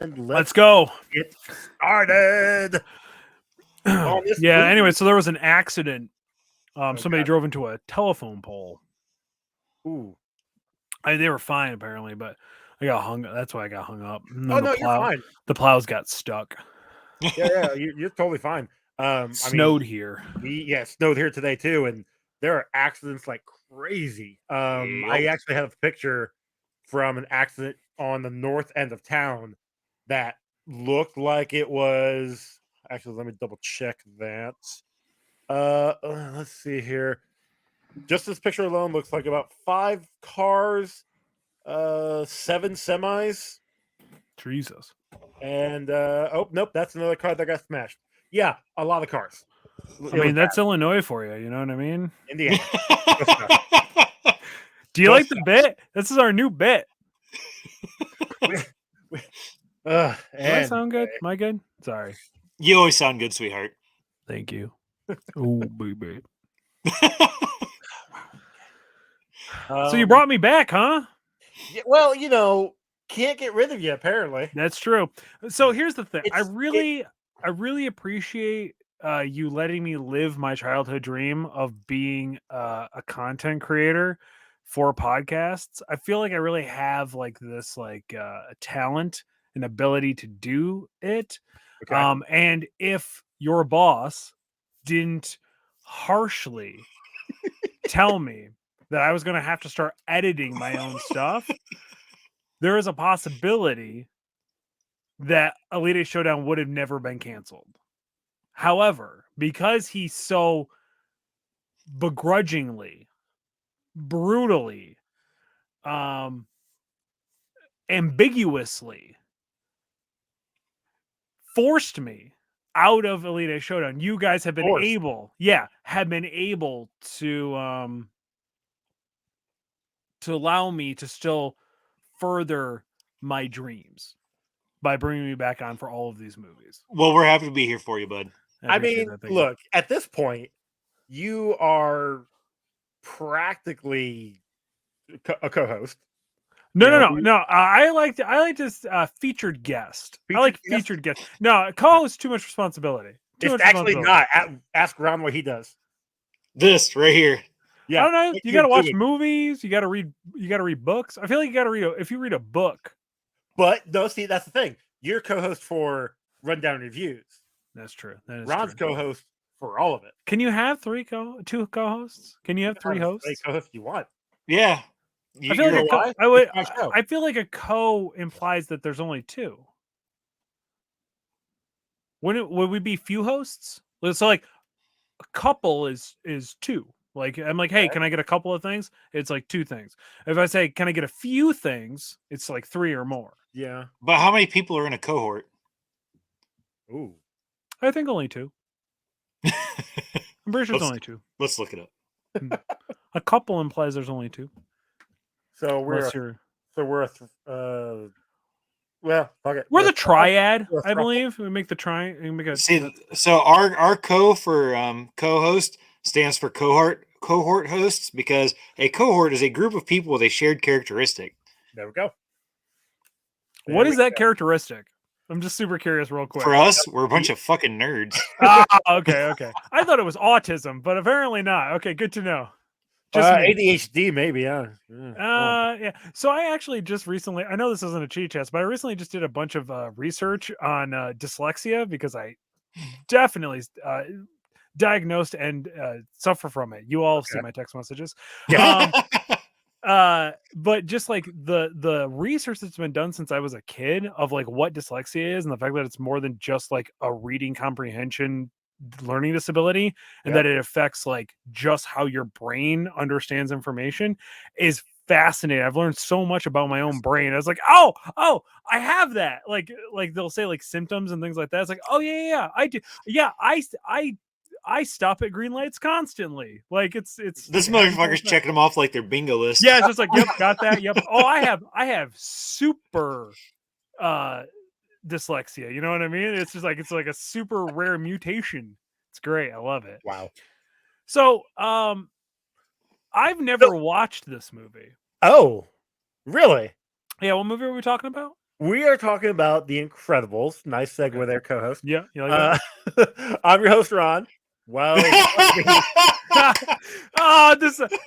And Let's go. Get started. Yeah. Anyway, so there was an accident. Somebody drove into a telephone pole. Ooh. They were fine apparently, but I got hung. That's why I got hung up. And then Oh no, you're fine. The plows got stuck. Yeah, you're totally fine. Snowed here. Snowed here today too, and there are accidents like crazy. I actually have a picture from an accident on the north end of town that looked like it was. Actually, let me double check that. Let's see here. Just this picture alone looks like about 5 cars, 7 semis. Jesus. And nope, that's another car that got smashed. Yeah, a lot of cars. I mean, that's Illinois for you. You know what I mean? Indiana. Do you like the bit? This is our new bit. Do I sound good? Am I good? Sorry. You always sound good, sweetheart. Thank you. Oh, baby. So you brought me back, huh? Yeah, well, you know, can't get rid of you, apparently. That's true. So here's the thing. I really appreciate you letting me live my childhood dream of being a content creator for podcasts. I feel like I really have like this a talent and ability to do it. Okay. And if your boss didn't harshly tell me that I was going to have to start editing my own stuff, there is a possibility that Elite Eight Showdown would have never been canceled. However, because he so begrudgingly, brutally, ambiguously forced me out of Elite Eight Showdown, you guys have been able to allow me to still further my dreams by bringing me back on for all of these movies. Well, we're happy to be here for you, bud. I mean, look, at this point, you are practically a co-host. No. I like this featured guest. Featured guest. No, co-host too much responsibility. It's actually not. Ask Ron what he does. This right here. Yeah, I don't know. You got to watch movies. You got to read. You got to read books. I feel like you got to read. If you read a book. But no, see, that's the thing. You're co-host for Rundown Reviews. That's true. That is Ron's co-host for all of it. Can you have two co-hosts? Can you have 3 hosts? Any co-host you want. Yeah. I feel like a co implies that there's only 2. Would we be few hosts? So like a couple is 2. Like I'm like, hey, can I get a couple of things? It's like 2 things. If I say, can I get a few things? It's like 3 or more. Yeah. But how many people are in a cohort? Ooh. I think only 2. I'm pretty sure it's only 2. Let's look it up. A couple implies there's only 2. So we're fuck it. We're the triad, I believe. We make the triad. So our co for co-host stands for cohort hosts, because a cohort is a group of people with a shared characteristic. There we go. What is that characteristic? I'm just super curious real quick. For us, we're a bunch of fucking nerds. Okay. I thought it was autism, but apparently not. Okay, good to know. ADHD, maybe, yeah. Yeah. So I actually just recently, I know this isn't a cheat test, but I recently just did a bunch of research on dyslexia, because I definitely diagnosed and suffer from it. You all see my text messages. Yeah. But just like the research that's been done since I was a kid of like what dyslexia is, and the fact that it's more than just like a reading comprehension learning disability, and that it affects like just how your brain understands information, is fascinating. I've learned so much about my own brain. I was like, oh, I have that. Like they'll say like symptoms and things like that. It's like, oh yeah, I do. Yeah, I stop at green lights constantly. Like it's this motherfucker's checking them off like their bingo list. Yeah, it's just like, yep, got that. Yep. Oh, I have super dyslexia. You know what I mean? It's just like it's like a super rare mutation. It's great. I love it. Wow. So I've never watched this movie. Oh, really? Yeah, what movie are we talking about? We are talking about The Incredibles. Nice segue there, co-host. Yeah, you like I'm your host, Ron. Well, this.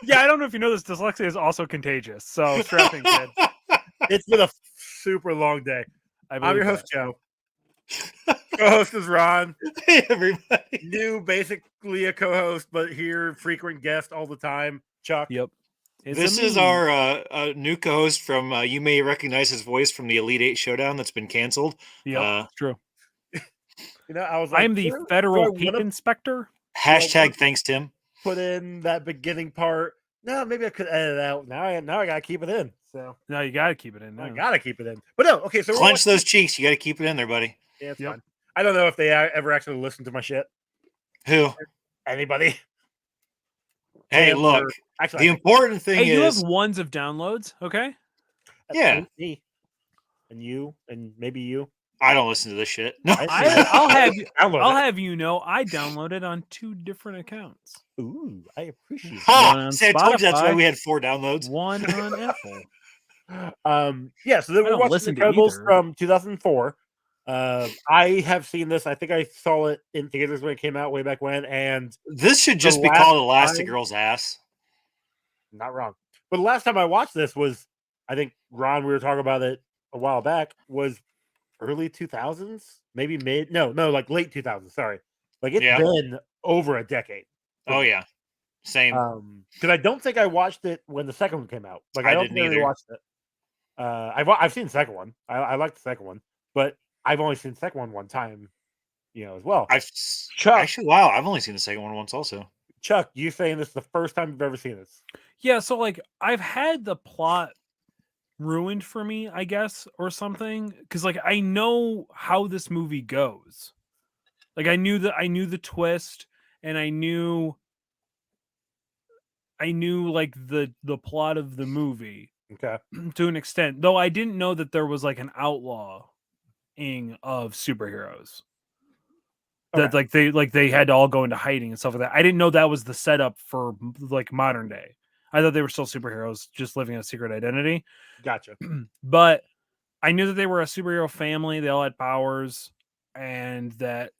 Yeah, I don't know if you know this. Dyslexia is also contagious. So strap in, kid. it's been a super long day. I'm your host, that. Joe. Co-host is Ron. Hey, everybody. New, basically a co-host, but here frequent guest all the time. Chuck. Yep. This is our new co-host from. You may recognize his voice from the Elite Eight Showdown that's been canceled. Yeah, true. You know, I was like, I'm the federal peep inspector. Hashtag thanks, Tim. Put in that beginning part. No, maybe I could edit it out. Now I gotta keep it in. So no, you gotta keep it in. I gotta keep it in. But no, okay. So clench those cheeks. You gotta keep it in there, buddy. Yeah, it's fine. I don't know if they ever actually listen to my shit. Who? Anybody? Hey, look. Actually, the important thing is you have ones of downloads. Okay. Yeah. Me. And you, and maybe you. I don't listen to this shit. No, I'll have you know, I downloaded on 2 different accounts. Ooh, I appreciate it. I told you that's why we had 4 downloads. 1 on Apple. Yeah, so then we're watching The Incredibles from 2004. I have seen this. I think I saw it in theaters when it came out way back when. And this should just be called Elastigirl's Ass. Not wrong. But the last time I watched this was, I think, Ron, we were talking about it a while back, was early 2000s, maybe like late 2000s. Sorry, like it's been over a decade. Oh yeah, same. Because I don't think I watched it when the second one came out. Like I don't think I watched it. I've seen the second one. I like the second one, but I've only seen the second one time, as well. Actually, wow, I've only seen the second one once also. Chuck, you saying this is the first time you've ever seen this? Yeah, so like I've had the plot ruined for me, I guess, or something, because like I know how this movie goes. Like I knew the twist, and I knew like the plot of the movie. Okay. To an extent, though I didn't know that there was like an outlawing of superheroes. That they had to all go into hiding and stuff like that. I didn't know that was the setup for like modern day. I thought they were still superheroes just living a secret identity. Gotcha. But I knew that they were a superhero family. They all had powers, and that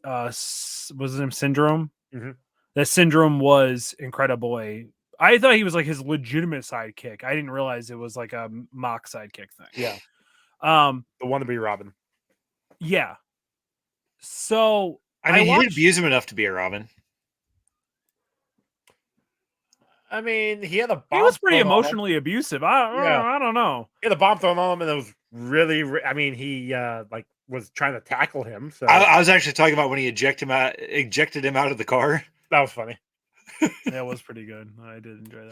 was his name Syndrome. Mm-hmm. That Syndrome was Incrediboy. I thought he was like his legitimate sidekick. I didn't realize it was like a mock sidekick thing. Yeah. The wannabe Robin. Yeah. So I mean, he did abuse him enough to be a Robin. I mean, he had a bomb. He was pretty emotionally abusive. I don't know. He had a bomb thrown on him, and it was really. I mean, he was trying to tackle him. So I was actually talking about when he ejected him out of the car. That was funny. That was pretty good. I did enjoy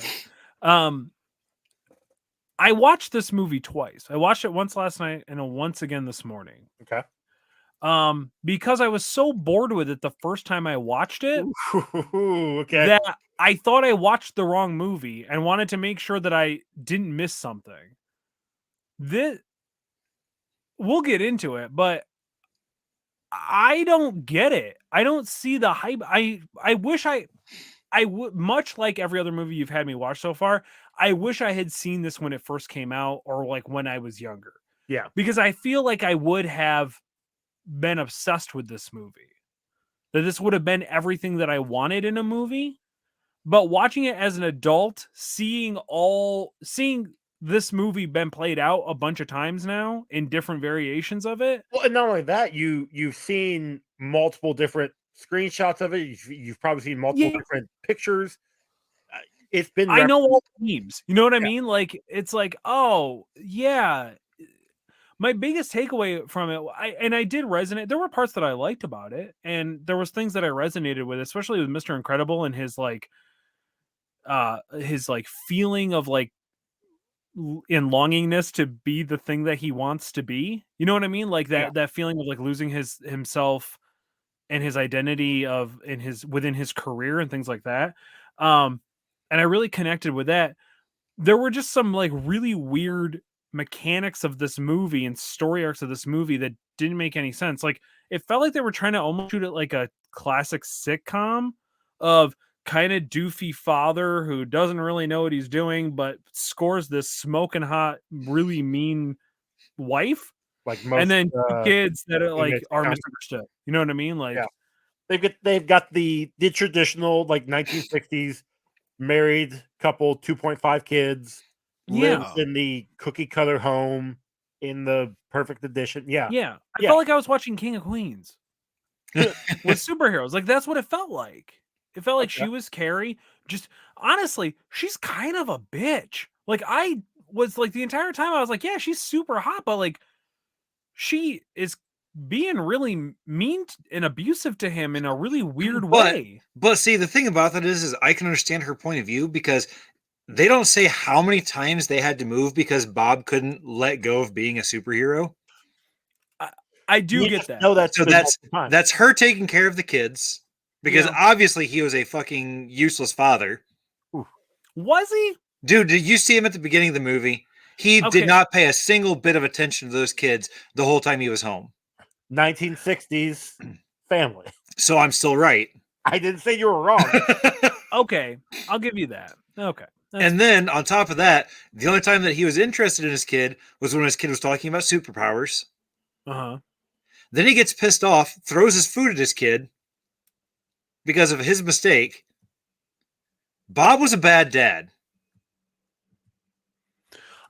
that. I watched this movie twice. I watched it once last night and once again this morning. Okay. Because I was so bored with it the first time I watched it, okay, that I thought I watched the wrong movie and wanted to make sure that I didn't miss something. We'll get into it, but I don't get it. I don't see the hype. I wish I would, much like every other movie you've had me watch so far, I wish I had seen this when it first came out or like when I was younger. Yeah. Because I feel like I would have been obsessed with this movie. That this would have been everything that I wanted in a movie. But watching it as an adult, seeing this movie been played out a bunch of times now in different variations of it. Well, and not only that, you've seen multiple different screenshots of it. You've probably seen multiple different pictures. It's been. I know all the memes. You know what I mean? Like it's like, oh yeah. My biggest takeaway from it, I did resonate. There were parts that I liked about it, and there was things that I resonated with, especially with Mr. Incredible and his feeling of like in longingness to be the thing that he wants to be. You know what I mean? Like that feeling of like losing himself and his identity within his career and things like that. And I really connected with that. There were just some like really weird mechanics of this movie and story arcs of this movie that didn't make any sense. Like it felt like they were trying to almost shoot it like a classic sitcom of kind of doofy father who doesn't really know what he's doing, but scores this smoking hot, really mean wife, like most, and then 2 kids that are like teammates are count. misunderstood. You know what I mean? Like, they've got the traditional like 1960s married couple, 2.5 kids, lives in the cookie cutter home in the perfect edition. I felt like I was watching King of Queens with superheroes. Like that's what it felt like. It felt like she was Carrie. Just honestly, she's kind of a bitch. Like I was like the entire time I was like, yeah, she's super hot, but like she is being really mean and abusive to him in a really weird way. But see, the thing about that is I can understand her point of view because they don't say how many times they had to move because Bob couldn't let go of being a superhero. I do get that. No, So that's her taking care of the kids because obviously he was a fucking useless father. Was he? Dude, did you see him at the beginning of the movie? He did not pay a single bit of attention to those kids the whole time he was home. 1960s family. So I'm still right. I didn't say you were wrong. Okay, I'll give you that. Okay. And then on top of that, the only time that he was interested in his kid was when his kid was talking about superpowers. Then he gets pissed off, throws his food at his kid because of his mistake. Bob was a bad dad.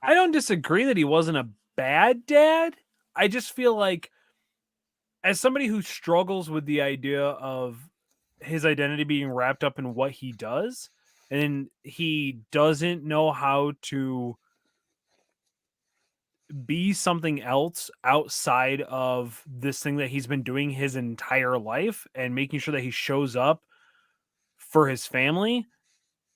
I don't disagree that he wasn't a bad dad. I just feel like as somebody who struggles with the idea of his identity being wrapped up in what he does, and he doesn't know how to be something else outside of this thing that he's been doing his entire life and making sure that he shows up for his family,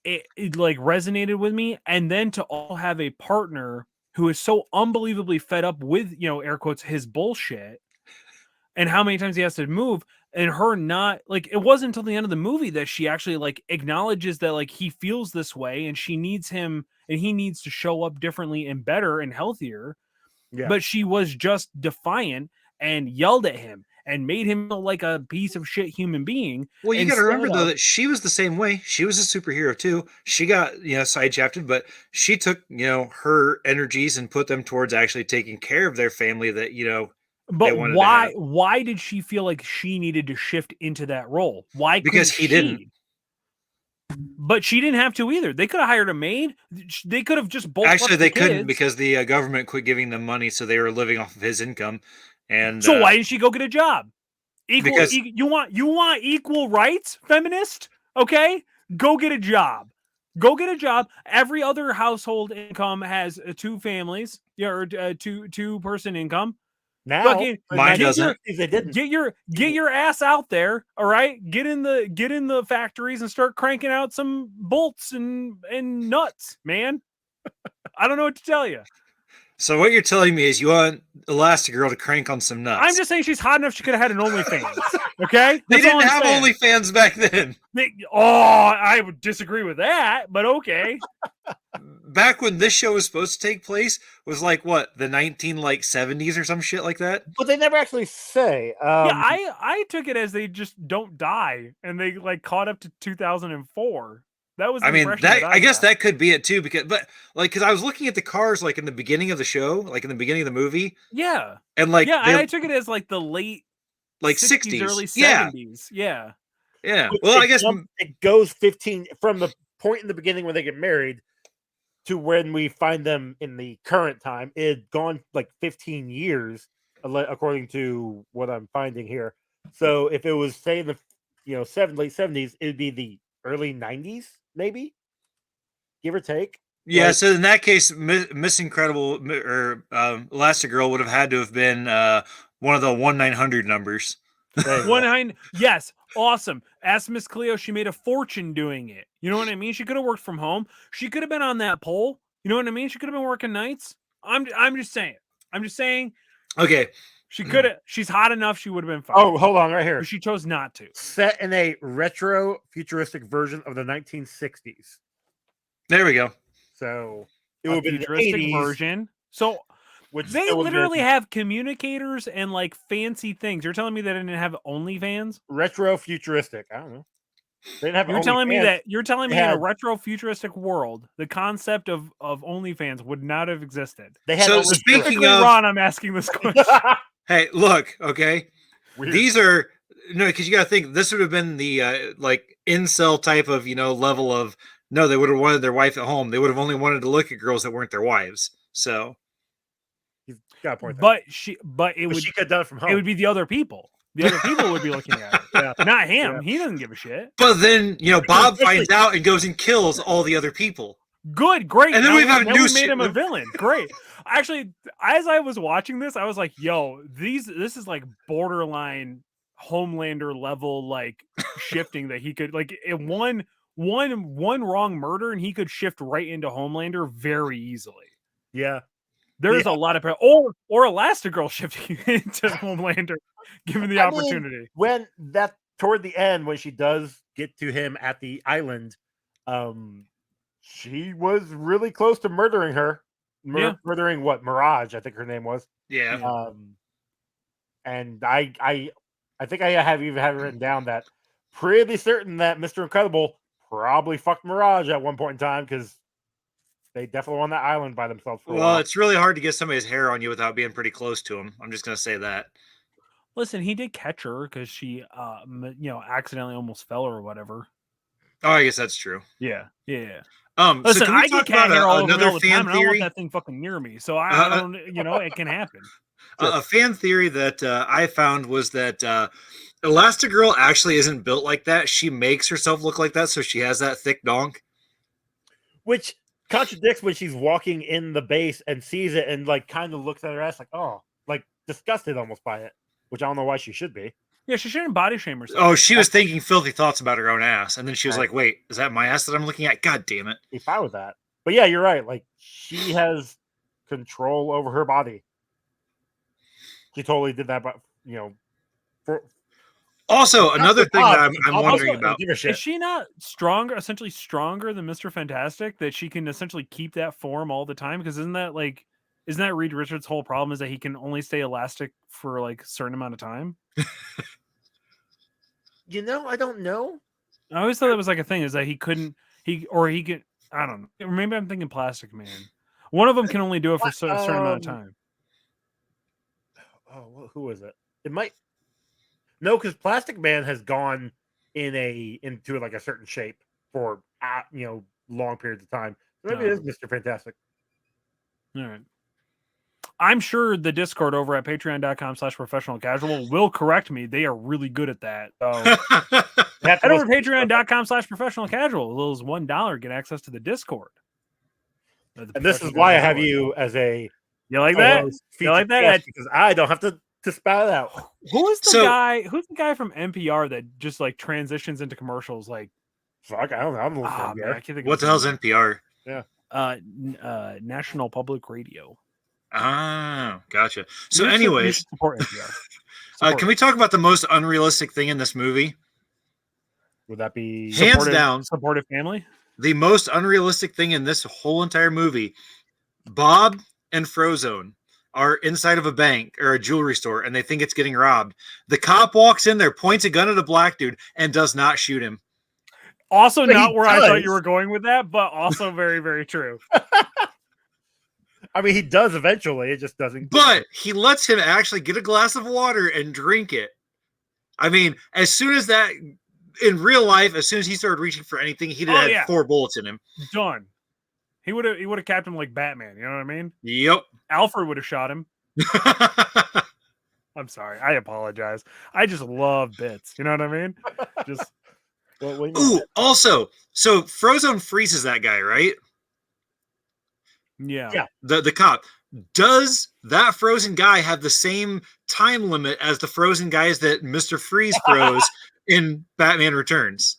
it like resonated with me. And then to all have a partner who is so unbelievably fed up with, you know, air quotes, his bullshit and how many times he has to move, and her not like, it wasn't until the end of the movie that she actually like acknowledges that like he feels this way and she needs him and he needs to show up differently and better and healthier. But she was just defiant and yelled at him and made him feel like a piece of shit human being. Well, you got to remember though that she was the same way. She was a superhero too. She got, you know, side-shafted, but she took, you know, her energies and put them towards actually taking care of their family that, you know, but why did she feel like she needed to shift into that role? Why? Because he didn't. But she didn't have to either. They could have hired a maid. They could have just both. Actually, they couldn't because the government quit giving them money, so they were living off of his income. And so why didn't she go get a job? You want equal rights, feminist? Okay, go get a job. Go get a job. Every other household income has 2 families, or two person income. Now mine doesn't. Get your ass out there, all right? Get in the factories and start cranking out some bolts and nuts, man. I don't know what to tell you. So what you're telling me is you want Elastigirl to crank on some nuts. I'm just saying she's hot enough she could have had an OnlyFans. Okay? They didn't have OnlyFans back then. I would disagree with that, but okay. Back when this show was supposed to take place was like what, the 1970s or some shit like that? But they never actually say. I took it as they just don't die and they like caught up to 2004. That was I guess that could be it too, because I was looking at the cars like in the beginning of the show, like in the beginning of the movie. Yeah. And like and I took it as like the late 60s, early 70s. Yeah. Yeah. Well, I guess it goes 15 from the point in the beginning when they get married to when we find them in the current time. It had gone like 15 years according to what I'm finding here. So if it was say in the late 70s, it'd be the early 90s, maybe, give or take. Yeah, so in that case, Miss Incredible or Elastigirl would have had to have been one of the 1-900 numbers. 1-900, yes, awesome. Ask Miss Cleo, she made a fortune doing it. You know what I mean? She could have worked from home. She could have been on that pole. You know what I mean? She could have been working nights. I'm just saying. Okay. She could have. She's hot enough. She would have been fine. Oh, hold on, right here. But she chose not to. Set in a retro futuristic version of the 1960s. There we go. So it would be the 80s version. So they literally have communicators and like fancy things. You're telling me they didn't have OnlyFans? Retro futuristic. I don't know. They didn't have You're telling me OnlyFans. in a retro futuristic world, the concept of OnlyFans would not have existed. They had So speaking of Ron, I'm asking this question. Hey, look, okay. Weird. These are no, because you got to think this would have been the like incel type of level of no. They would have wanted their wife at home. They would have only wanted to look at girls that weren't their wives. So, He's got a point there. But she could have done it from home. It would be the other people. The other people would be looking at it, not him. Yeah. He doesn't give a shit. But then Bob finds out and goes and kills all the other people. Good, great. And then we made him a villain. Great. Actually, as I was watching this, I was like, "Yo, this is like borderline Homelander level like shifting that he could like in one wrong murder and he could shift right into Homelander very easily." Yeah. There's a lot of or Elastigirl shifting into Homelander, given the opportunity. When that toward the end, when she does get to him at the island, she was really close to murdering her. Murdering what? Mirage, I think her name was. Yeah. And I think I have it written down that pretty certain that Mr. Incredible probably fucked Mirage at one point in time because they definitely were on that island by themselves for a while. It's really hard to get somebody's hair on you without being pretty close to him. I'm just going to say that. Listen, he did catch her because she, accidentally almost fell or whatever. Oh, I guess that's true. Yeah. Listen, so can we talk about another fan theory? I don't want that thing fucking near me, so I don't. It can happen. A fan theory that I found was that Elastigirl actually isn't built like that. She makes herself look like that, so she has that thick donk. Which contradicts when she's walking in the base and sees it and like kind of looks at her ass like, oh, like disgusted almost by it. Which I don't know why she should be. Yeah, she shouldn't body shame herself. Oh, she was thinking filthy thoughts about her own ass, and then she was like, "Wait, is that my ass that I'm looking at? God damn it!" If I was that, but yeah, you're right. Like she has control over her body. She totally did that, but also another thing that I'm wondering about: is she not essentially stronger than Mr. Fantastic, that she can essentially keep that form all the time? Because isn't that Reed Richards' whole problem is that he can only stay elastic for like a certain amount of time? I don't know. I always thought that was like a thing, is that he could, I don't know. Or maybe I'm thinking Plastic Man. One of them can only do it for a certain amount of time. Oh, who is it? It might. No, because Plastic Man has gone into like a certain shape for long periods of time. So maybe it is Mr. Fantastic. All right. I'm sure the Discord over at patreon.com/professionalcasual will correct me. They are really good at that. So head over to patreon.com/professionalcasual. As little as $1, get access to the Discord. And this is why I have you as a you like that? You like that? Because I don't have to spout it out. Who's the guy from NPR that just like transitions into commercials? Like, fuck, I don't know. I'm looking for man, I can't think what the hell's NPR? Yeah. National Public Radio. Ah, gotcha. So, anyways, support NPR. Can we talk about the most unrealistic thing in this movie? Would that be hands down supportive family? The most unrealistic thing in this whole entire movie. Bob and Frozone are inside of a bank or a jewelry store, and they think it's getting robbed. The cop walks in there, points a gun at a black dude, and does not shoot him. Also, but not where I thought you were going with that, but also very, very true. I mean, he does eventually. It just doesn't. But he lets him actually get a glass of water and drink it. I mean, as soon as that, in real life, as soon as he started reaching for anything, he'd have had 4 bullets in him. Done. He would have capped him like Batman. You know what I mean? Yep. Alfred would have shot him. I'm sorry. I apologize. I just love bits. You know what I mean? Just. Ooh, also, so Frozone freezes that guy, right? Yeah. The cop. Does that frozen guy have the same time limit as the frozen guys that Mr. Freeze froze in Batman Returns?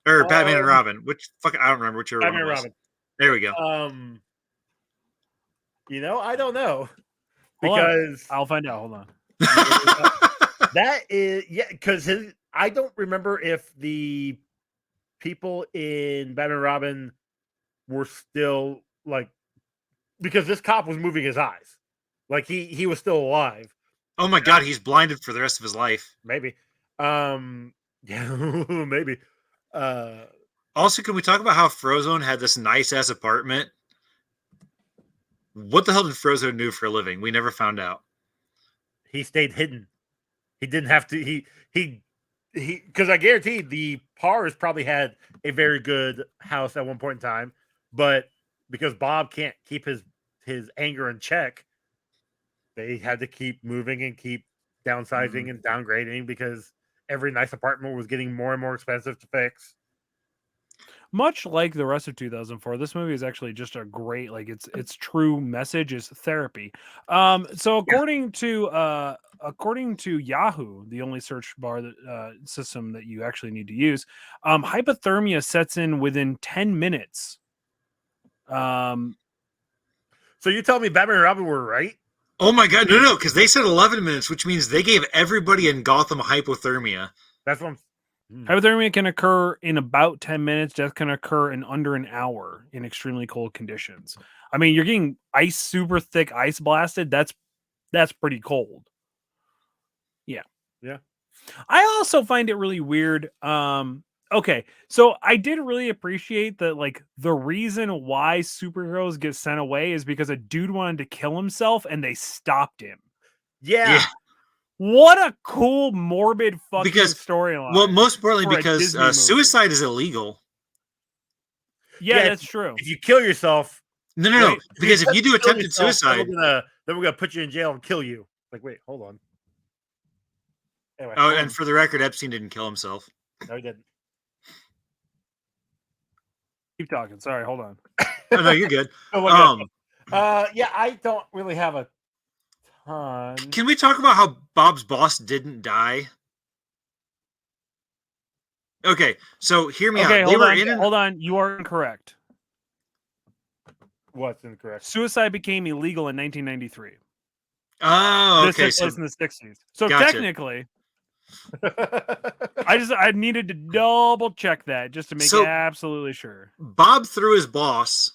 Or Batman and Robin. I don't remember which one it was. Robin. There we go. I don't know. Because I'll find out. Hold on. That is because I don't remember if the people in Batman and Robin were still like, because this cop was moving his eyes. Like he was still alive. Oh my God, he's blinded for the rest of his life. Maybe. Yeah, maybe. Also, can we talk about how Frozone had this nice ass apartment? What the hell did Frozone do for a living? We never found out. He stayed hidden. He didn't have to. He because I guarantee the Pars probably had a very good house at one point in time, but because Bob can't keep his anger in check, they had to keep moving and keep downsizing and downgrading because every nice apartment was getting more and more expensive to fix. Much like the rest of 2004, this movie is actually just a great, like, its true message is therapy. So according to Yahoo, the only search bar system that you actually need to use, hypothermia sets in within 10 minutes. So you tell me Batman and Robin were right? Oh my god, no, because they said 11 minutes, which means they gave everybody in Gotham hypothermia. That's what Hypothermia can occur in about 10 minutes. Death can occur in under an hour in extremely cold conditions. I mean, you're getting super thick ice blasted. That's pretty cold. Yeah. I also find it really weird. Okay, so I did really appreciate that, like, the reason why superheroes get sent away is because a dude wanted to kill himself and they stopped him. Yeah. What a cool, morbid fucking storyline. Well, most importantly, because suicide is illegal. Yeah, that's true. If you kill yourself, no, because if you do attempted suicide, then we're gonna put you in jail and kill you. Like, wait, hold on. Anyway, and for the record, Epstein didn't kill himself. No, he didn't. Keep talking. Sorry, hold on. Oh, no, you're good. Yeah, I don't really have a ton. Can we talk about how Bob's boss didn't die? Okay, so hear me out. Hold on. You are incorrect. What's incorrect? Suicide became illegal in 1993. Oh, okay. This took place in the 60s. So technically, I needed to double check that just to make absolutely sure. Bob threw his boss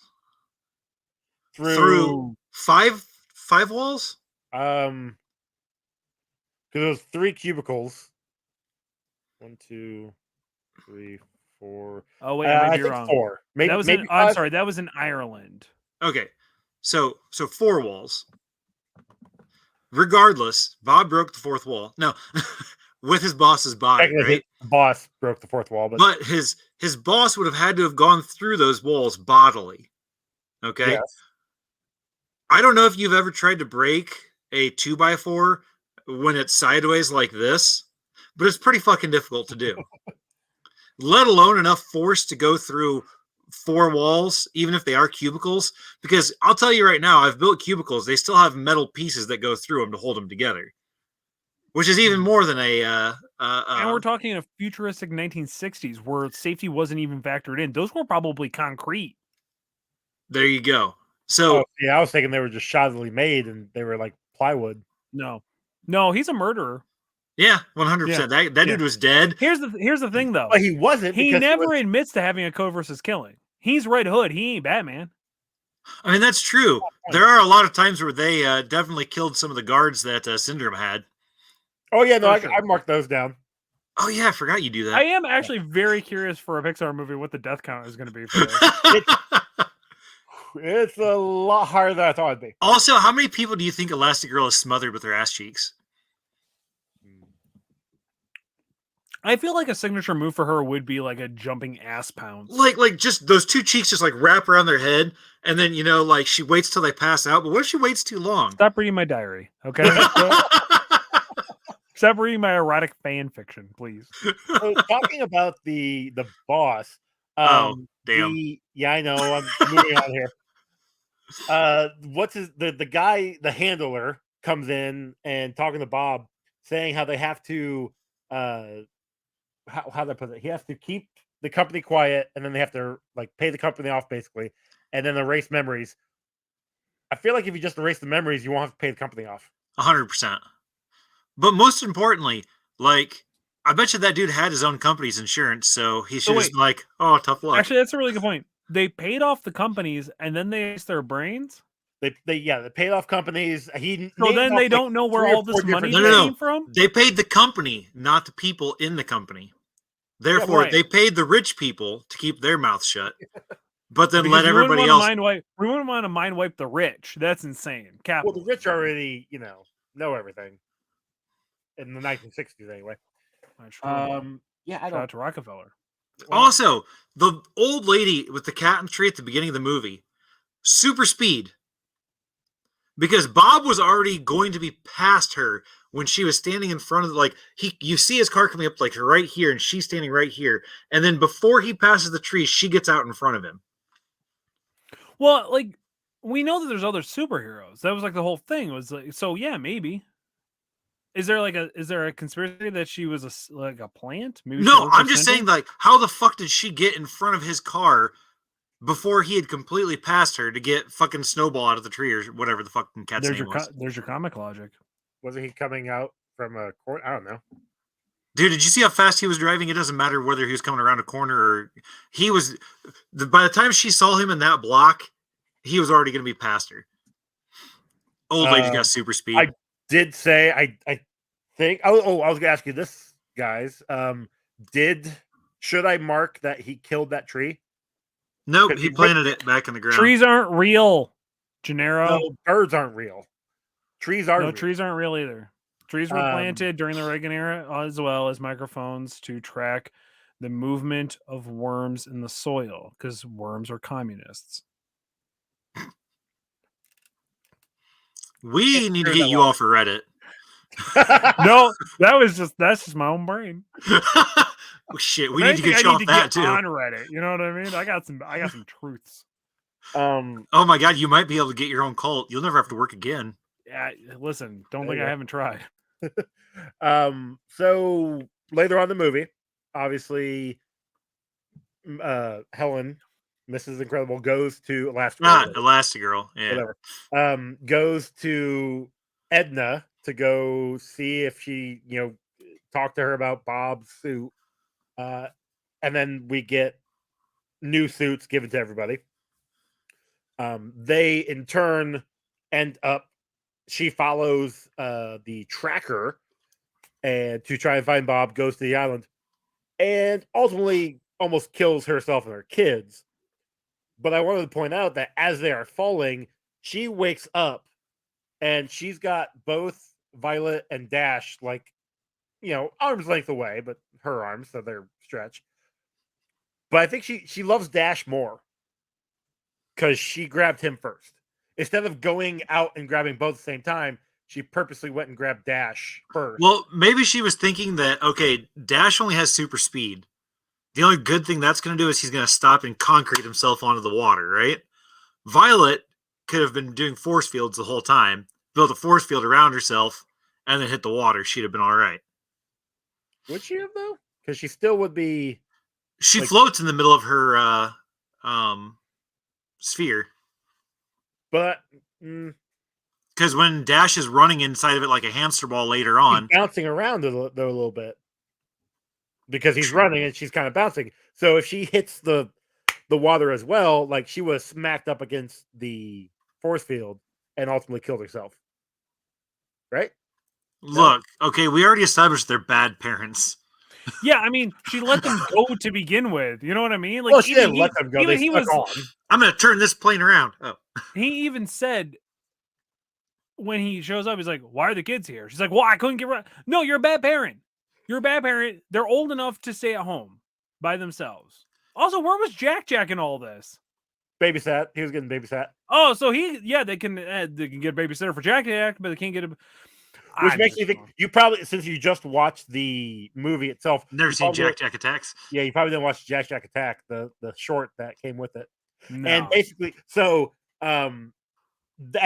through five walls. Because it was 3 cubicles. 1, 2, 3, 4. Oh wait, I might be wrong. 4. Maybe, I'm sorry, that was in Ireland. Okay, so 4 walls. Regardless, Bob broke the 4th wall. No, with his boss's body, right? His boss broke the 4th wall, but his boss would have had to have gone through those walls bodily. Okay. Yes. I don't know if you've ever tried to break a 2x4 when it's sideways like this, but it's pretty fucking difficult to do. Let alone enough force to go through 4 walls, even if they are cubicles. Because I'll tell you right now, I've built cubicles. They still have metal pieces that go through them to hold them together, which is even more than a. And we're talking a futuristic 1960s where safety wasn't even factored in. Those were probably concrete. There you go. So I was thinking they were just shoddily made and they were like plywood. No, he's a murderer. Yeah, 100%. That dude was dead. Here's the thing, though. But he wasn't. He never admits to having a code versus killing. He's Red Hood. He ain't Batman. I mean, that's true. There are a lot of times where they definitely killed some of the guards that Syndrome had. Oh, yeah. No, I marked those down. Oh, yeah. I forgot you do that. I am actually very curious for a Pixar movie what the death count is going to be for this. It's a lot harder than I thought it'd be. Also, how many people do you think Elastigirl is smothered with her ass cheeks? I feel like a signature move for her would be like a jumping ass pounce. Like just those 2 cheeks just like wrap around their head, and then like she waits till they pass out. But what if she waits too long? Stop reading my diary, okay? Stop reading my erotic fan fiction, please. So, talking about the boss. Oh, damn. I know. I'm moving on here. What's the guy, the handler, comes in and talking to Bob, saying how they have to how they put it. He has to keep the company quiet, and then they have to like pay the company off basically, and then erase memories. I feel like if you just erase the memories, you won't have to pay the company off. 100%. But most importantly, like, I bet you that dude had his own company's insurance, so he should just like, oh, tough luck. Actually, that's a really good point. They paid off the companies, and then they erased their brains. They paid off companies. So then they don't know where all this money came from? They paid the company, not the people in the company. Therefore, right. they paid the rich people to keep their mouths shut, but then Because let everybody else. We wouldn't want to mind wipe the rich. That's insane. Well, the Capitalism. rich already, know everything in the 1960s, anyway. That's true. Yeah, Shout out to Rockefeller. Also, the old lady with the cat in the tree at the beginning of the movie, super speed. Because Bob was already going to be past her when she was standing in front of you see his car coming up like right here, and she's standing right here, and then before he passes the tree, she gets out in front of him. Well, like, we know that there's other superheroes. That was like the whole thing. Was like, so yeah, maybe. Is there a conspiracy that she was a plant? Maybe no, I'm just saying, like, how the fuck did she get in front of his car before he had completely passed her to get fucking Snowball out of the tree or whatever the fucking cat's name was? There's your comic logic. Wasn't he coming out from a court? I don't know. Dude, did you see how fast he was driving? It doesn't matter whether he was coming around a corner or he was. By the time she saw him in that block, he was already going to be past her. Old lady got super speed. I did say I think. I was going to ask you this, guys. Should I mark that he killed that tree? Nope, he planted it back in the ground. Trees aren't real, Janero. No, birds aren't real. Trees are. No, trees aren't real either. Trees were planted during the Reagan era, as well as microphones to track the movement of worms in the soil, because worms are communists. We need to get you off of Reddit. No, that's just my own brain. Oh, shit, we need to get you off that too. On Reddit, you know what I mean? I got some truths. Oh my god, you might be able to get your own cult. You'll never have to work again. Yeah, listen, don't think I haven't tried. So later on in the movie, obviously, Helen, Mrs. Incredible, goes to Elastigirl, yeah. Whatever. Goes to Edna to go see if she, talk to her about Bob's suit. And then we get new suits given to everybody. They in turn end up. She follows the tracker and to try and find Bob, goes to the island, and ultimately almost kills herself and her kids. But I wanted to point out that as they are falling, she wakes up and she's got both Violet and Dash, arm's length away, but her arms, so they're stretched. But I think she loves Dash more because she grabbed him first. Instead of going out and grabbing both at the same time, she purposely went and grabbed Dash first. Well, maybe she was thinking that, okay, Dash only has super speed. The only good thing that's going to do is he's going to stop and concrete himself onto the water, right? Violet could have been doing force fields the whole time, built a force field around herself, and then hit the water. She'd have been all right. Would she have, though? Because she still would be... She floats in the middle of her sphere. But... Because when Dash is running inside of it like a hamster ball later on... He's bouncing around a little bit. Because he's running and she's kind of bouncing. So if she hits the water as well, she was smacked up against the force field and ultimately killed herself. Right? Look, okay, we already established they're bad parents. Yeah, I mean, she let them go to begin with. You know what I mean? She didn't let them go. They stuck on. I'm going to turn this plane around. Oh. He even said, when he shows up, he's like, why are the kids here? She's like, well, I couldn't get right. No, you're a bad parent. You're a bad parent. They're old enough to stay at home by themselves. Also, where was Jack in all this? Babysat. He was getting babysat. Oh, so they can get a babysitter for Jack, but they can't get a... Which makes me think you probably, since you just watched the movie itself, never seen Jack Attacks. Yeah, you probably didn't watch Jack Attack, the short that came with it. No. And basically, so at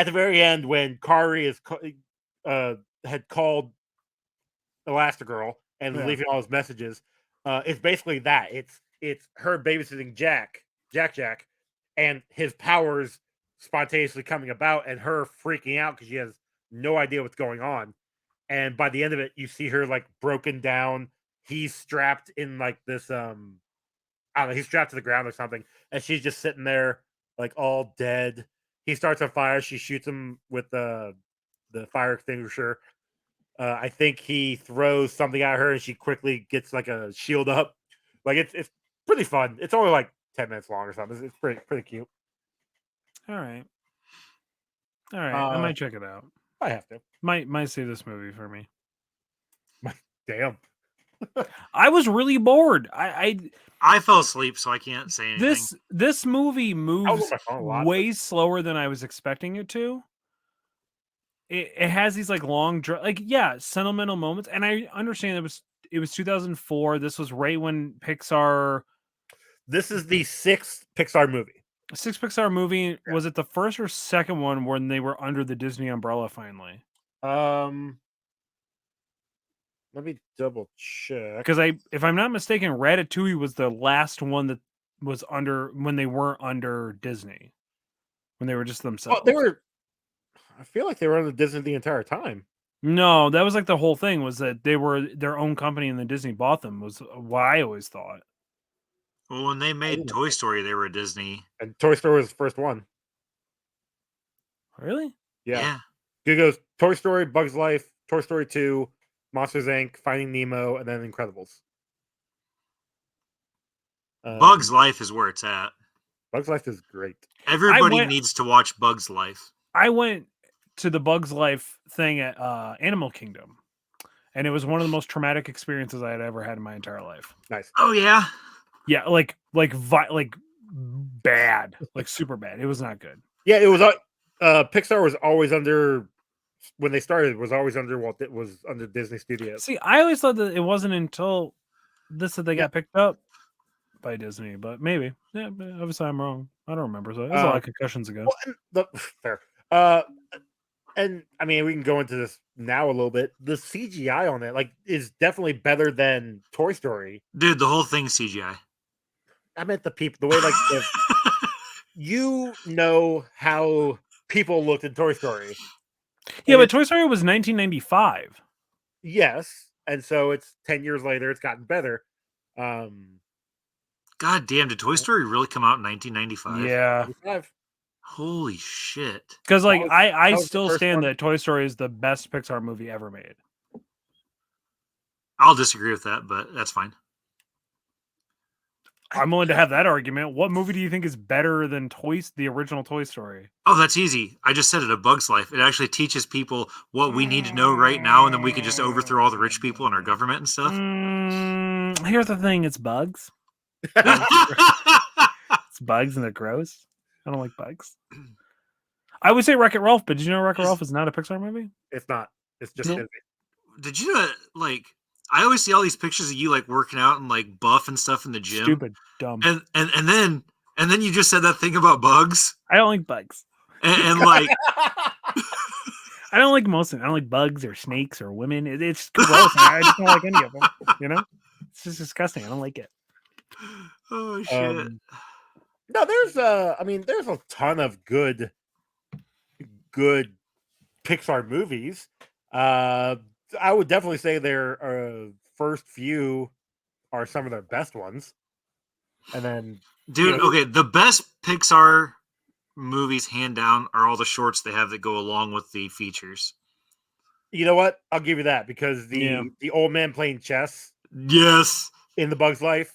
the very end, when Kari had called Elastigirl and leaving all his messages, it's basically that. It's her babysitting Jack, and his powers spontaneously coming about, and her freaking out because she has no idea what's going on. And by the end of it, you see her broken down. He's strapped in this I don't know, he's strapped to the ground or something, and she's just sitting there all dead. He starts on fire. She shoots him with the fire extinguisher. I think he throws something at her, and she quickly gets a shield up. Like it's pretty fun. It's only like 10 minutes long or something. It's pretty cute. All right. I might check it out. I have to. Might see this movie for me. Damn. I was really bored. I fell asleep, so I can't say anything. This movie moves my phone a lot, way slower than I was expecting it to. It has these like long, sentimental moments, and I understand it was 2004. This was right when Pixar. This is the sixth Pixar movie. Sixth Pixar movie. Yeah. Was it the first or second one when they were under the Disney umbrella finally? Let me double check. Because if I'm not mistaken, Ratatouille was the last one that was under when they weren't under Disney, when they were just themselves. Well, they were. I feel like they were under Disney the entire time. No, that was like the whole thing was that they were their own company and then Disney bought them. Was what I always thought. Well, when they made Toy Story, they were Disney, and Toy Story was the first one. Really? Yeah. It goes Toy Story, Bugs Life, Toy Story 2. Monsters Inc., Finding Nemo, and then Incredibles. Bugs Life is where it's at. Bugs Life is great. Everybody needs to watch Bugs Life. I went to the Bugs Life thing at Animal Kingdom, and it was one of the most traumatic experiences I had ever had in my entire life. Nice. Oh yeah, yeah, like bad, like super bad. It was not good. Yeah, it was. Pixar was always under. When they started, was always under under Disney Studios. See, I always thought that it wasn't until this that they got picked up by Disney, but maybe. Yeah, but obviously I'm wrong. I don't remember. So it was a lot of concussions ago. Well, fair. And I mean, we can go into this now a little bit. The CGI on it, is definitely better than Toy Story. Dude, the whole thing's CGI. I meant the people, the way you know how people looked in Toy Story. Yeah, but Toy Story was 1995. Yes, and so it's 10 years later. It's gotten better. God damn, did Toy Story really come out in 1995? Yeah. 95. Holy shit. Because I still stand that Toy Story is the best Pixar movie ever made. I'll disagree with that, but that's fine. I'm willing to have that argument. What movie do you think is better than the original Toy Story? Oh, that's easy. I just said it, A Bug's Life. It actually teaches people what we need to know right now, and then we can just overthrow all the rich people in our government and stuff. Here's the thing. It's bugs. It's bugs and they're gross. I don't like bugs. I would say Wreck-It Ralph, but did you know Wreck-It Ralph is not a Pixar movie? It's not. It's just Disney. Did you know, I always see all these pictures of you working out and buff and stuff in the gym. Stupid, dumb. And then you just said that thing about bugs. I don't like bugs. And I don't like most of them. I don't like bugs or snakes or women. It's gross. I just don't like any of them. You know? It's just disgusting. I don't like it. Oh shit. No, there's there's a ton of good Pixar movies. I would definitely say their first few are some of their best ones. And then dude, okay, the best Pixar movies hand down are all the shorts they have that go along with the features. You know what? I'll give you that because the old man playing chess. Yes. In The Bug's Life.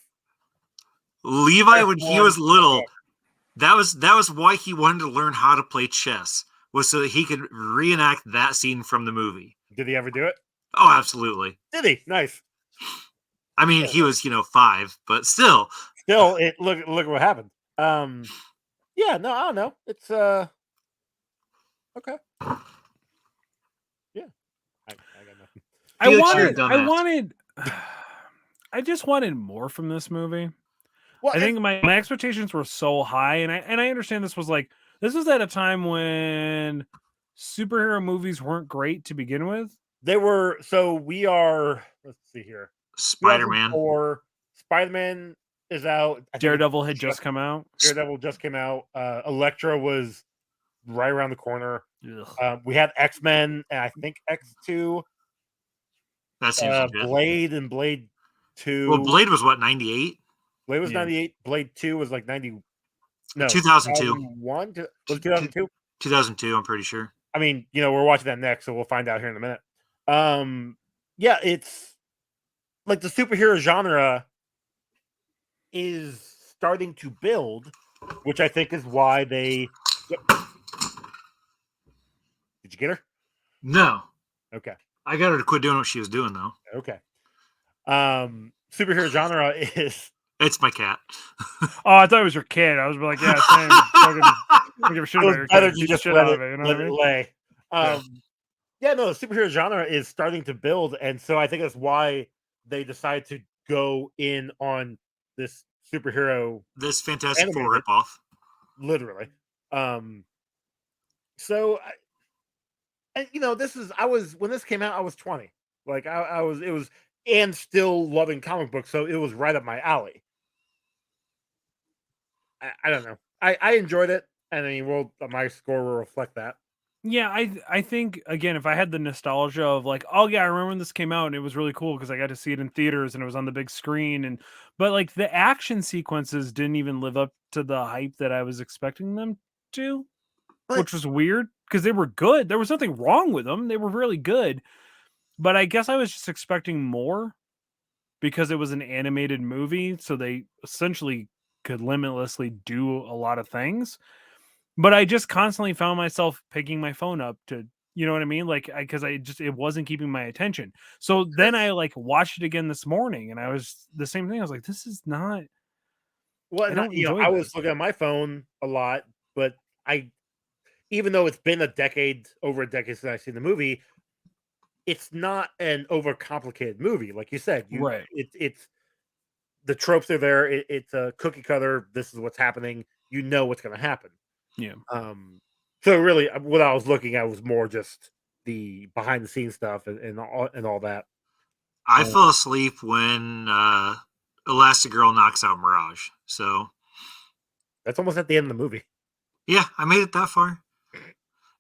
Levi, when he was little, that was why he wanted to learn how to play chess, was so that he could reenact that scene from the movie. Did he ever do it? Oh, absolutely. Did he? Nice. I mean, he was, 5, but still. Look at what happened. Yeah, no, I don't know. It's okay. Yeah. I got nothing. I just wanted more from this movie. Well, I think my expectations were so high, and I understand this was at a time when superhero movies weren't great to begin with. They were. So we are. Let's see here. Spider-Man. Spider-Man is out. Daredevil had just come out. Daredevil just came out. Elektra was right around the corner. We had X-Men and I think X2. That seems legit. Blade and Blade 2. Well, Blade was what, 98? Blade was 98. Blade 2 was 90. No, 2002. 2001? Was it 2002? 2002, I'm pretty sure. I mean, we're watching that next, so we'll find out here in a minute. Yeah, it's the superhero genre is starting to build, which I think is why they. Yep. Did you get her? No. Okay. I got her to quit doing what she was doing, though. Okay. Superhero genre is. It's my cat. Oh, I thought it was your kid. I was like, yeah, same. Fucking, don't give a shit It about was your better kid. to Beat the just shit let out it, of it. You know let what I it mean? lay. Yeah. Yeah, no, the superhero genre is starting to build, and so I think that's why they decided to go in on this superhero This Fantastic Four animated, ripoff. literally. So, and this is I was when this came out, I was 20. Like I was, it was, and still loving comic books, so it was right up my alley. I don't know. I enjoyed it, and I mean, my score will reflect that. Yeah, I think again, if I had the nostalgia of like, oh yeah, I remember when this came out and it was really cool because I got to see it in theaters and it was on the big screen but like the action sequences didn't even live up to the hype that I was expecting them to, But which was weird because they were good. There was nothing wrong with them. They were really good. But I guess I was just expecting more because it was an animated movie, so they essentially could limitlessly do a lot of things. But I just constantly found myself picking my phone up to, you know what I mean? Like, because it wasn't keeping my attention. So then I like watched it again this morning, and I was the same thing. I was like, this is not. well, I not, don't enjoy I this. was looking at my phone a lot, but I, even though it's been over a decade since I've seen the movie, it's not an overcomplicated movie. Like you said, Right. it's the tropes are there. It's a cookie cutter. This is what's happening. You know what's going to happen. Yeah. So really, what I was looking at was more just the behind the scenes stuff and all that. I fell asleep when Elastigirl knocks out Mirage. So That's almost at the end of the movie. yeah, I made it that far.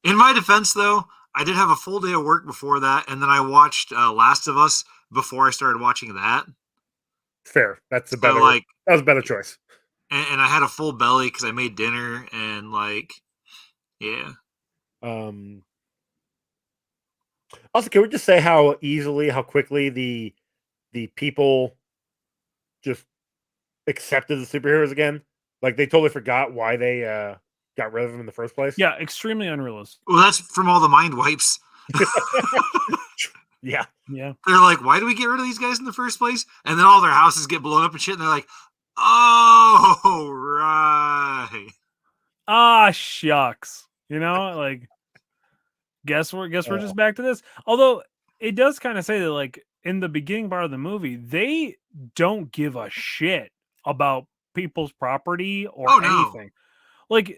In my defense, though, I did have a full day of work before that, and then I watched Last of Us before I started watching that. Fair. That's So like, that was a better choice. and I had a full belly because I made dinner and like, yeah. Also, can we just say how quickly the people just accepted the superheroes again? Like they totally forgot why they got rid of them in the first place. Yeah. Extremely unrealistic. Well, that's from all the mind wipes. Yeah. Yeah. They're like, why do we get rid of these guys in the first place? And then all their houses get blown up and shit, and they're like, oh, right. Ah, shucks. You know, like guess we're just back to this. Although it does kind of say that like in the beginning part of the movie, they don't give a shit about people's property or Oh, no. anything. Like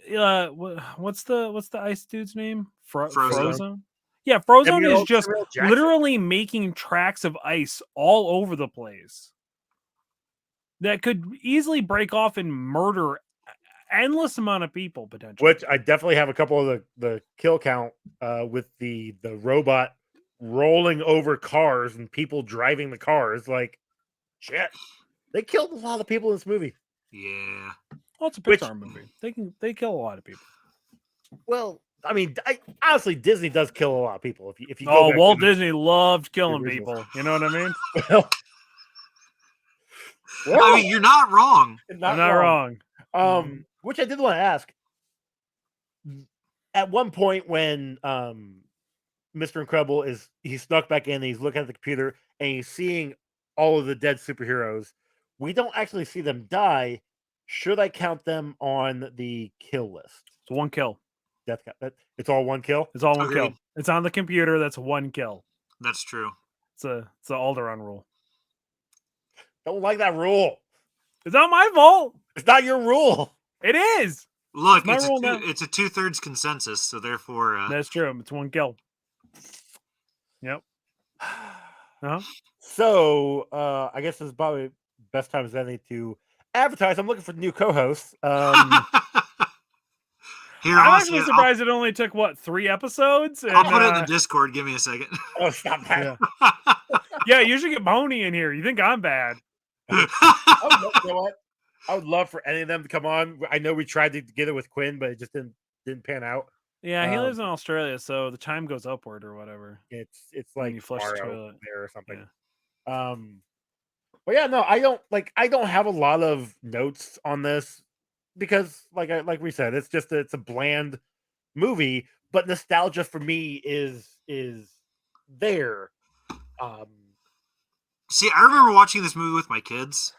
what's the ice dude's name? Frozone? Yeah, Frozone is just literally making tracks of ice all over the place that could easily break off and murder endless amount of people potentially. Which I definitely have a couple of the kill count with the robot rolling over cars and people driving the cars. Like shit, they killed a lot of people in this movie. Yeah. Well, it's a Pixar movie. They kill a lot of people. Well, I mean, honestly, Disney does kill a lot of people. If you go back Walt Disney loved killing people. You know what I mean? Well, I mean, you're not wrong. I'm not wrong. Which I did want to ask. At one point, when Mr. Incredible he snuck back in, and he's looking at the computer and he's seeing all of the dead superheroes. We don't actually see them die. Should I count them on the kill list? It's one kill. It's all one kill. It's all one kill. It's on the computer. That's one kill. That's true. It's the Alderaan rule. Don't like that rule. It's not my fault. It's not your rule. It is. Look, it's a 2/3 consensus, so therefore that's true. It's one kill. Yep. So I guess this is probably best time as any to advertise. I'm looking for new co-hosts. Here, I'm actually surprised it only took 3 episodes. I'll put it in the Discord. Give me a second. Oh, stop that! Yeah, you should get Boney in here. You think I'm bad? You know what? I would love for any of them to come on. I know we tried to get it with Quinn, but it just didn't pan out. Yeah, he lives in Australia, so the time goes upward or whatever. It's like you flush the toilet there or something. Yeah. But yeah, no, I don't have a lot of notes on this because like we said, it's a bland movie, but nostalgia for me is there. Um See, I remember watching this movie with my kids,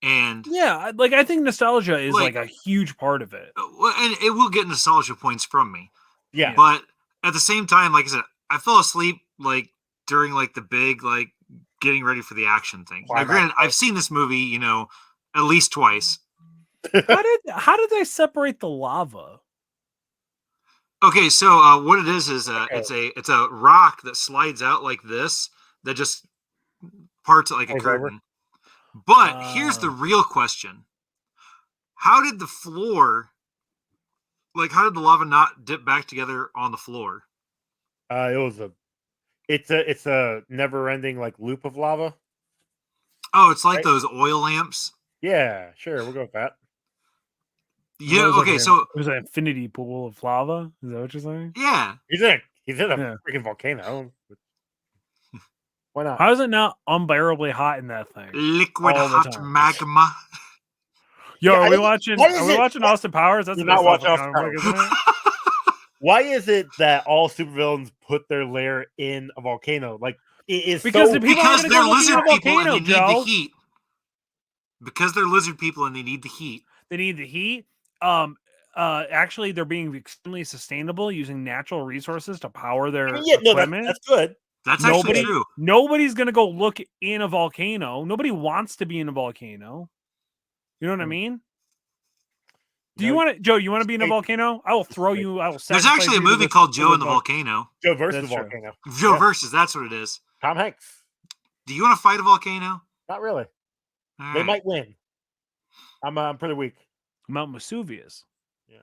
and Yeah, like I think nostalgia is like a huge part of it. And it will get nostalgia points from me. Yeah. But at the same time, like I said, I fell asleep like during like the big like getting ready for the action thing. Now, granted, I've seen this movie, you know, at least twice. How did they separate the lava? Okay, so what it is it's a rock that slides out like this that just parts it like a curtain. But here's the real question: how did the floor, like, how did the lava not dip back together on the floor? It's a never-ending like loop of lava. Oh, it's like those oil lamps. Yeah, sure, we'll go with that. Yeah. Okay. So it was an infinity pool of lava. Is that what you're saying? Yeah. He's in a freaking volcano. Why not? How is it not unbearably hot in that thing? Liquid hot magma. Yo, are we watching Austin Powers? That's not watching Austin Powers, isn't it? Why is it that all supervillains put their lair in a volcano? Like it is because they're lizard people and they need the heat. Because they're lizard people and they need the heat. They need the heat. Actually, they're being extremely sustainable using natural resources to power their equipment. That's good. That's actually true. Nobody's gonna go look in a volcano. Nobody wants to be in a volcano. You know what I mean? Do you want to, Joe? You want to be in a volcano? I will throw you. I will. There's actually a movie called Joe and the Volcano. Joe versus the volcano. Joe versus. That's what it is. Tom Hanks. Do you want to fight a volcano? Not really. They might win. I'm pretty weak. Mount Vesuvius. Yeah.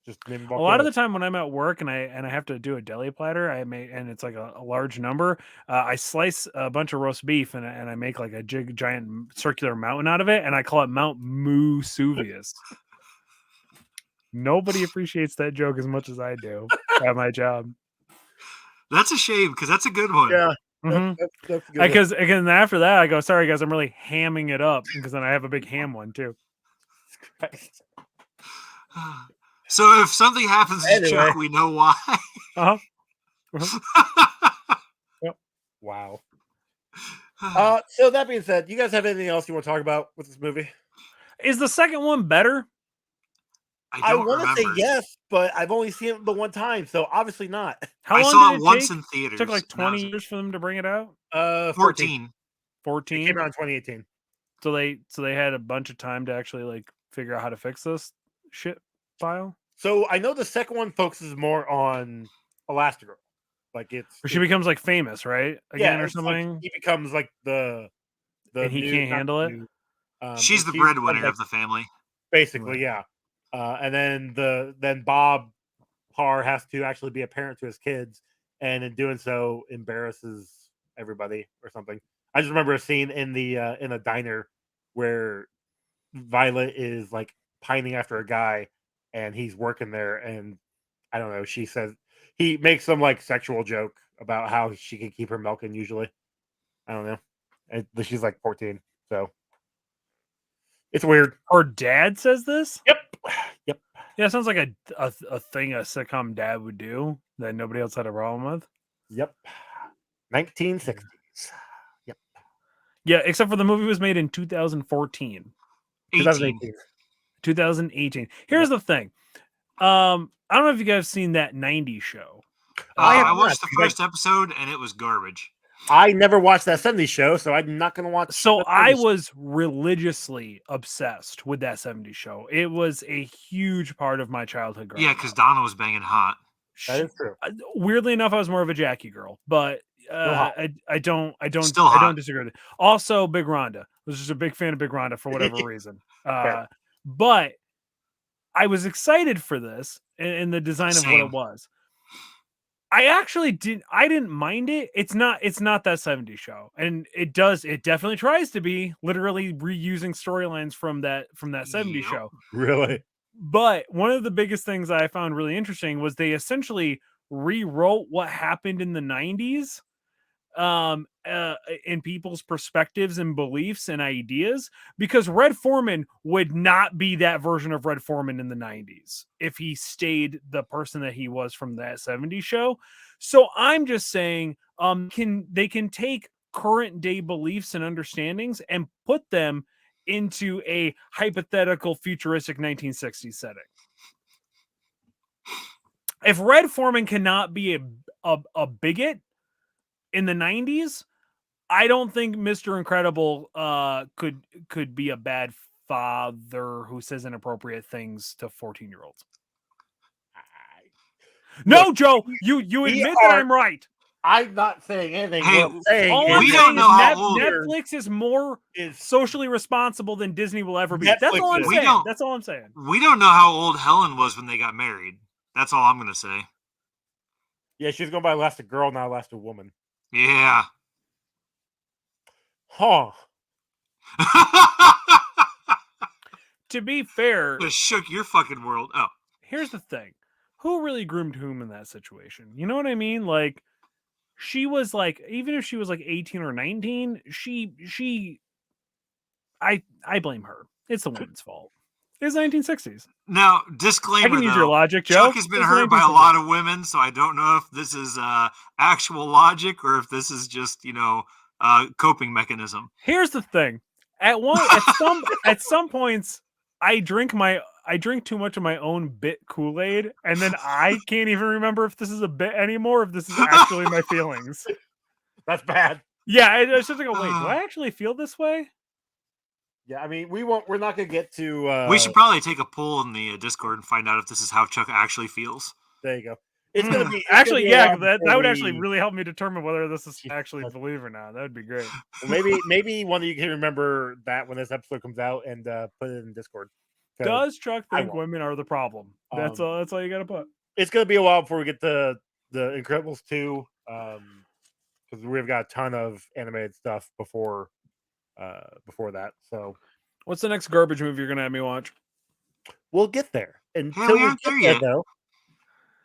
Just a lot of the time when I'm at work and I have to do a deli platter, and it's like a large number. I slice a bunch of roast beef and I make like a giant circular mountain out of it, and I call it Mount Vesuvius. Nobody appreciates that joke as much as I do at my job. That's a shame because that's a good one. Yeah. Because again, after that, I go, sorry guys, I'm really hamming it up because then I have a big ham one too. So if something happens to Chuck, we know why. Wow. So that being said, you guys have anything else you want to talk about with this movie? Is the second one better? I want to say yes, but I've only seen it the one time, so obviously not. I saw it once in theaters. It took like 20 years for them to bring it out. 14. 14. It came out in 2018. So they had a bunch of time to actually like figure out how to fix this shit file. So I know the second one focuses more on Elastigirl, like she becomes like famous, right? Again, or something. Like he becomes like the and he can't handle it. She's the breadwinner of the family, basically. Yeah. And then Bob Parr has to actually be a parent to his kids, and in doing so embarrasses everybody or something. I just remember a scene in a diner where Violet is like pining after a guy, and he's working there, and I don't know. She says he makes some like sexual joke about how she can keep her milking. Usually, I don't know. And she's like 14, so it's weird. Her dad says this. Yep. Yeah, it sounds like a thing a sitcom dad would do that nobody else had a problem with. Yep. 1960s. Yep. Yeah, except for the movie was made in 2014. 2018. Here's the thing. I don't know if you guys have seen that 90s show. I watched the first episode and it was garbage. I never watched that 70s show, so I'm not going to watch. So I was religiously obsessed with that 70s show. It was a huge part of my childhood. Yeah, because Donna was banging hot. That is true. Weirdly enough, I was more of a Jackie girl, but I don't disagree with it. Also, Big Rhonda. I was just a big fan of Big Rhonda for whatever reason. But I was excited for this and the design of what it was. I actually didn't mind it. It's not that 70s show. And it definitely tries to be literally reusing storylines from that 70s show. Really? But one of the biggest things I found really interesting was they essentially rewrote what happened in the 90s in people's perspectives and beliefs and ideas, because Red Foreman would not be that version of Red Foreman in the 90s if he stayed the person that he was from that 70s show. So I'm just saying, they can take current day beliefs and understandings and put them into a hypothetical futuristic 1960s setting. If Red Foreman cannot be a bigot in the 90s, I don't think Mr. Incredible could be a bad father who says inappropriate things to 14-year-olds. No, Joe, you admit that I'm right. I'm not saying anything. Hey, what I'm saying all is I'm we saying don't know how old Netflix is more socially responsible than Disney will ever be. Netflix That's all I'm is. saying. That's all I'm saying. We don't know how old Helen was when they got married. That's all I'm going to say. Yeah, she's going by Elastic Girl, not Elastic Woman. Yeah. Huh. To be fair, it shook your fucking world. Oh. Here's the thing. Who really groomed whom in that situation? You know what I mean? Like, she was like, even if she was like 18 or 19, I blame her. It's the woman's fault. It's 1960s. Now, disclaimer, I can use your logic, Joe. Chuck has been hurt by a lot of women, so I don't know if this is actual logic or if this is just, coping mechanism. Here's the thing. At some points, I drink too much of my own bit Kool-Aid, and then I can't even remember if this is a bit anymore, if this is actually my feelings. That's bad. Yeah, I was just like, wait, do I actually feel this way? Yeah, I mean, we're not gonna get to. We should probably take a poll in the Discord and find out if this is how Chuck actually feels. There you go. It's gonna be that would actually really help me determine whether this is actually believe or not. That would be great. Maybe one of you can remember that when this episode comes out and put it in Discord. Does Chuck think women are the problem? That's all. That's all you got to put. It's gonna be a while before we get to the Incredibles 2, because we've got a ton of animated stuff before that. So, what's the next garbage movie you're gonna have me watch? We'll get there. Until we get there, though,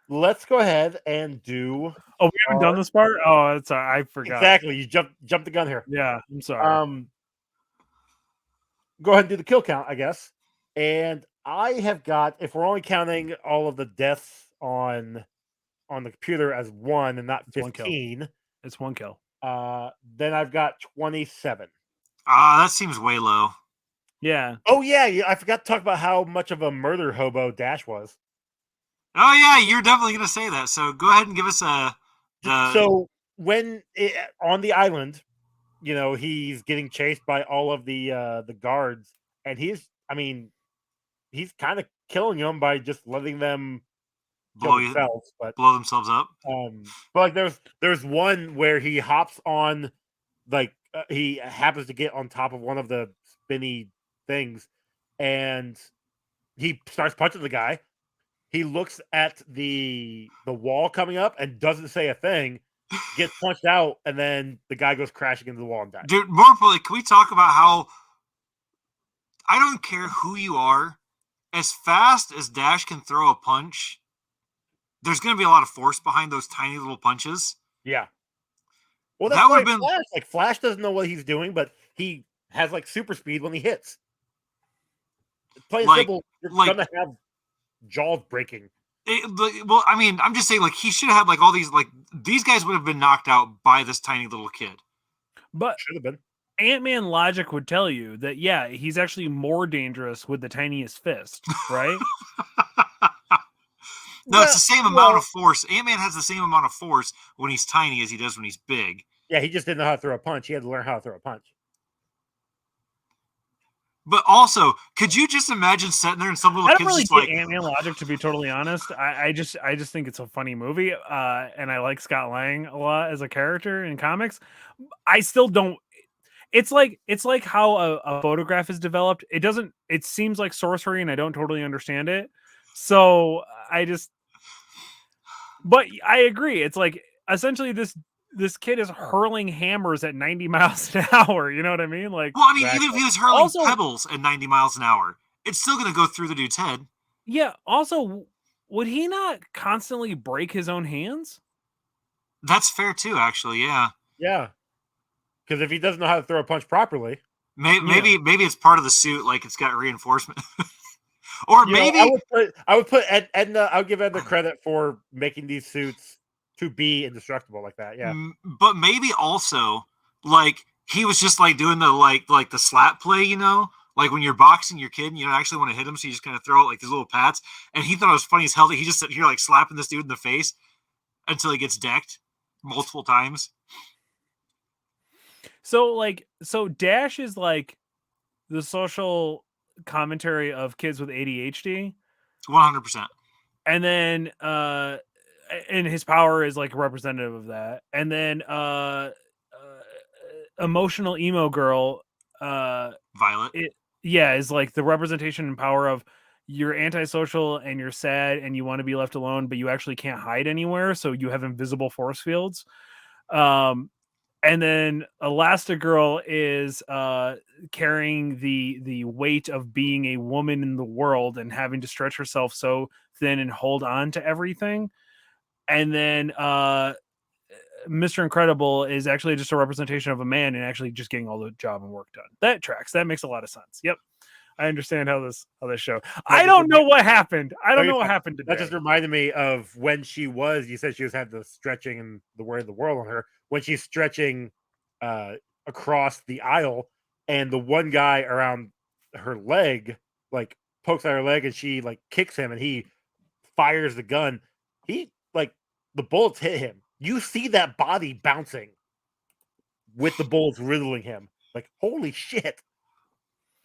let's go ahead and do. Oh, we haven't done this part. Oh, it's I forgot. Exactly. You jumped the gun here. Yeah, I'm sorry. Go ahead and do the kill count, I guess. And I have got, if we're only counting all of the deaths on the computer as one and not 15, it's one kill. Then I've got 27. That seems way low. Yeah. Oh yeah, I forgot to talk about how much of a murder hobo Dash was. Oh yeah, you're definitely gonna say that. So go ahead and give us So when on the island, he's getting chased by all of the guards, and he's kind of killing them by just letting them blow themselves up. But like there's one where he hops on, like he happens to get on top of one of the spinny things, and he starts punching the guy. He looks at the wall coming up and doesn't say a thing, gets punched out, and then the guy goes crashing into the wall and dies. Dude, more importantly, can we talk about how I don't care who you are, as fast as Dash can throw a punch, there's going to be a lot of force behind those tiny little punches. Yeah. Well, that's why Flash. Like Flash doesn't know what he's doing, but he has like super speed when he hits. Plain simple, you're gonna have jaws breaking. Well, I mean, I'm just saying, like he should have like all these, like these guys would have been knocked out by this tiny little kid. But should have been. Ant-Man logic would tell you that he's actually more dangerous with the tiniest fist, right? No, it's the same amount of force. Ant-Man has the same amount of force when he's tiny as he does when he's big. Yeah, he just didn't know how to throw a punch. He had to learn how to throw a punch. But also, could you just imagine sitting there and some little kids really just like Ant-Man logic, to be totally honest. I just think it's a funny movie, and I like Scott Lang a lot as a character in comics. I still don't. It's like how a photograph is developed. It seems like sorcery, and I don't totally understand it. So but I agree. It's like essentially this kid is hurling hammers at 90 miles an hour. You know what I mean? Like, well, I mean, even if he was hurling pebbles at 90 miles an hour, it's still going to go through the dude's head. Yeah. Also, would he not constantly break his own hands? That's fair too, actually. Yeah. Yeah. Because if he doesn't know how to throw a punch properly, maybe it's part of the suit, like it's got reinforcement. Or maybe I would put Edna. I would give Edna credit for making these suits to be indestructible like that. Yeah, but maybe also like he was just like doing the like the slap play, you know, like when you're boxing your kid and you don't actually want to hit him, so you just kind of throw out like these little pats. And he thought it was funny as hell that he just sat here like slapping this dude in the face until he gets decked multiple times. So Dash is like the social commentary of kids with ADHD. 100%. And then and his power is like representative of that. And then emotional emo girl Violet. Is like the representation and power of you're antisocial and you're sad and you want to be left alone, but you actually can't hide anywhere, so you have invisible force fields. And then Elastigirl is carrying the weight of being a woman in the world and having to stretch herself so thin and hold on to everything. And then Mr. Incredible is actually just a representation of a man and actually just getting all the job and work done. That tracks. That makes a lot of sense. Yep. I understand how this show. I don't know what happened. I don't know what happened today. That just reminded me of when she was. You said she was had the stretching and the word of the world on her when she's stretching across the aisle, and the one guy around her leg like pokes at her leg, and she like kicks him, and he fires the gun. He like the bullets hit him. You see that body bouncing with the bullets riddling him. Like holy shit.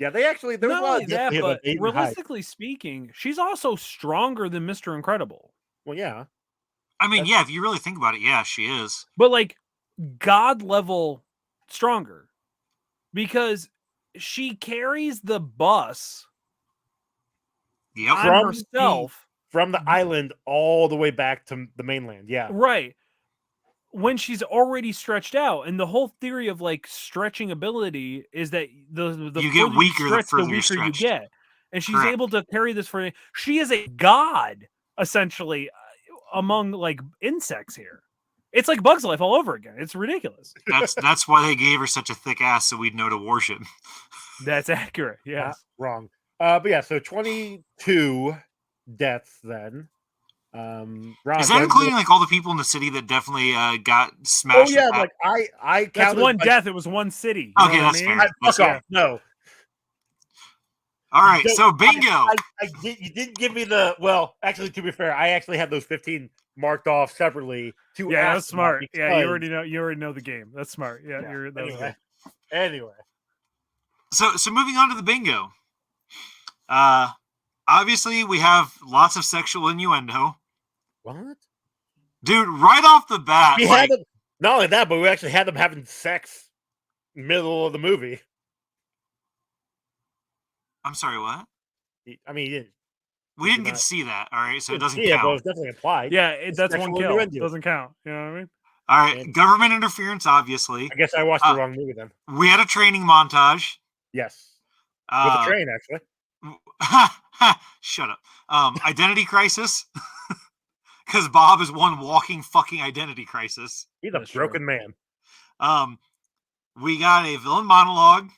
Yeah, they actually there was not a lot only of that, but realistically height. speaking, she's also stronger than Mr. Incredible. Well, yeah. I mean, yeah, if you really think about it, yeah, she is. But like God level stronger, because she carries the bus on herself from the island all the way back to the mainland. Yeah, right. When she's already stretched out, and the whole theory of like stretching ability is that the you get weaker the further you get, and she's able to carry this for. She is a god essentially among like insects here. It's like Bug's Life all over again. It's ridiculous. That's why they gave her such a thick ass, so we'd know to worship. That's accurate. Yeah, wrong. But yeah, so 22 deaths then. Ron, is that including like all the people in the city that definitely got smashed? Oh yeah, like I counted. That's one death. It was one city. Okay, that's fair. Fuck off. No. All right, so bingo. You didn't give me the actually, to be fair, I actually had those 15 marked off separately. That's smart. Yeah, you already know the game. That's smart. Yeah, anyway. So moving on to the bingo. Obviously we have lots of sexual innuendo. What? Dude, right off the bat, we had them, not only that, but we actually had them having sex middle of the movie. I'm sorry, what? I mean, we didn't get to see that, all right? So it doesn't count. But it was definitely implied. Yeah, that's one kill. It doesn't count. You know what I mean? All right, government interference, obviously. I guess I watched the wrong movie then. We had a training montage. Yes. With a train, actually. Shut up. Identity crisis. Because Bob is one walking fucking identity crisis. He's a broken man. We got a villain monologue.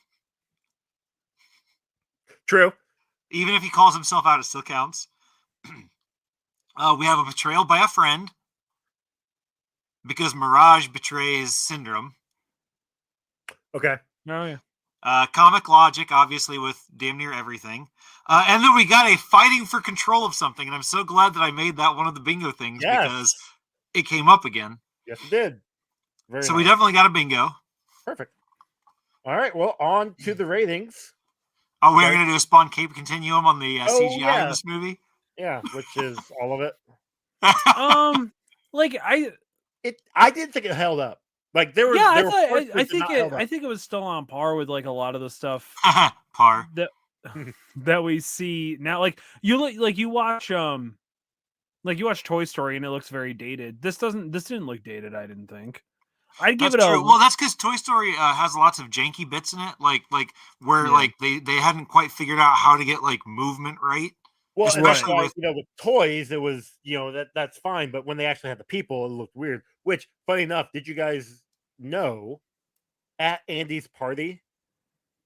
True. Even if he calls himself out, it still counts. We have a betrayal by a friend. Because Mirage betrays Syndrome. Okay. Oh, yeah. Comic logic, obviously, with damn near everything. And then we got a fighting for control of something. And I'm so glad that I made that one of the bingo things because it came up again. Yes, it did. So we definitely got a bingo. Perfect. All right. Well, on to the ratings. Oh, we're going to do a Spawn Cape Continuum on the CGI in this movie? Yeah, which is all of it. I didn't think it held up. Like there was, I think it was still on par with like a lot of the stuff par that we see now. Like you watch Toy Story and it looks very dated. This didn't look dated. I didn't think. I'd give it a. Well, that's because Toy Story has lots of janky bits in it, like where like they hadn't quite figured out how to get like movement right. Well, especially with toys, it was that's fine, but when they actually had the people, it looked weird. Which, funny enough, did you guys know, at Andy's party,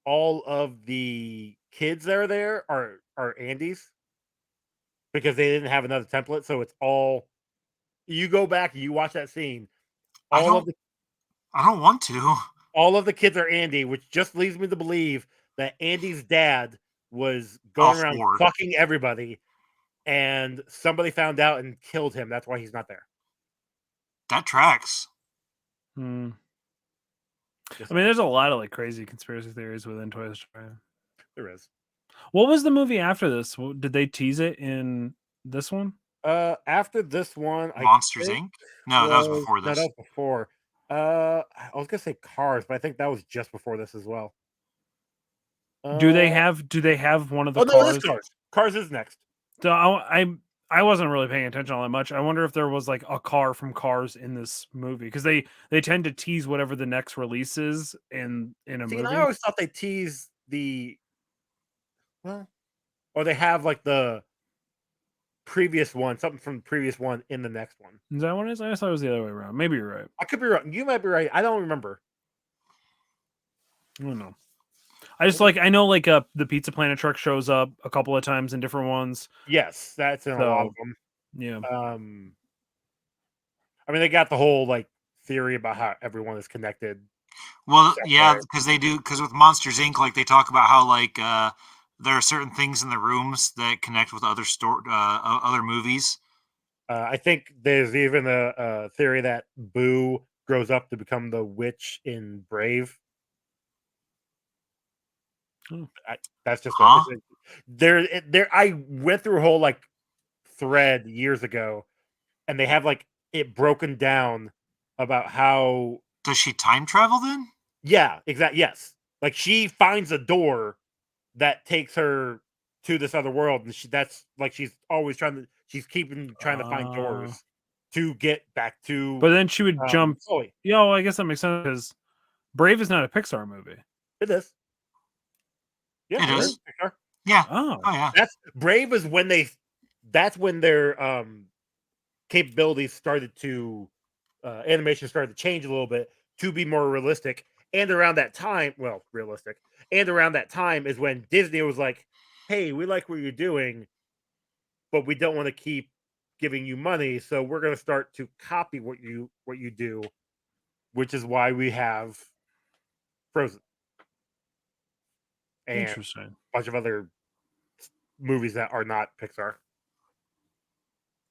all of the kids that are there are Andy's because they didn't have another template. So it's all you go back and you watch that scene. I All of don't want to. all of the kids are Andy, which just leads me to believe that Andy's dad was going around fucking everybody, and somebody found out and killed him. That's why he's not there. That tracks. I mean, there's a lot of like crazy conspiracy theories within Toy Story. There is. What was the movie after this? Did they tease it in this one? After this one, Monsters Inc. No, that was before this. No, that was before. I was gonna say Cars, but I think that was just before this as well. Do they have one of the Cars? No, it is Cars. Cars is next. So I wasn't really paying attention all that much. I wonder if there was like a car from Cars in this movie because they tend to tease whatever the next release is in a movie. And I always thought they tease or they have like the previous one, something from the previous one in the next one. Is that what it is? I thought it was the other way around. Maybe you're right. I could be wrong. You might be right. I don't remember. I don't know. I just I know the Pizza Planet truck shows up a couple of times in different ones. Yes, that's in a lot of them. Yeah. I mean, they got the whole theory about how everyone is connected. Well, yeah, because they do. Because with Monsters Inc., they talk about how there are certain things in the rooms that connect with other other movies. I think there's even a theory that Boo grows up to become the witch in Brave. That's just there. I went through a whole thread years ago, and they have it broken down about how does she time travel then? Yeah, exactly. Yes, she finds a door that takes her to this other world, and she's always trying to find doors to get back to. But then she would jump. Chloe. Yeah, well, I guess that makes sense because Brave is not a Pixar movie. It is. Yeah, it is. Pixar. Yeah. Oh, yeah. That's Brave is when that's when their capabilities started to animation started to change a little bit to be more realistic. And around that time, realistic. And around that time is when Disney was like, "Hey, we like what you're doing, but we don't want to keep giving you money, so we're going to start to copy what you do," which is why we have Frozen. And interesting. A bunch of other movies that are not Pixar.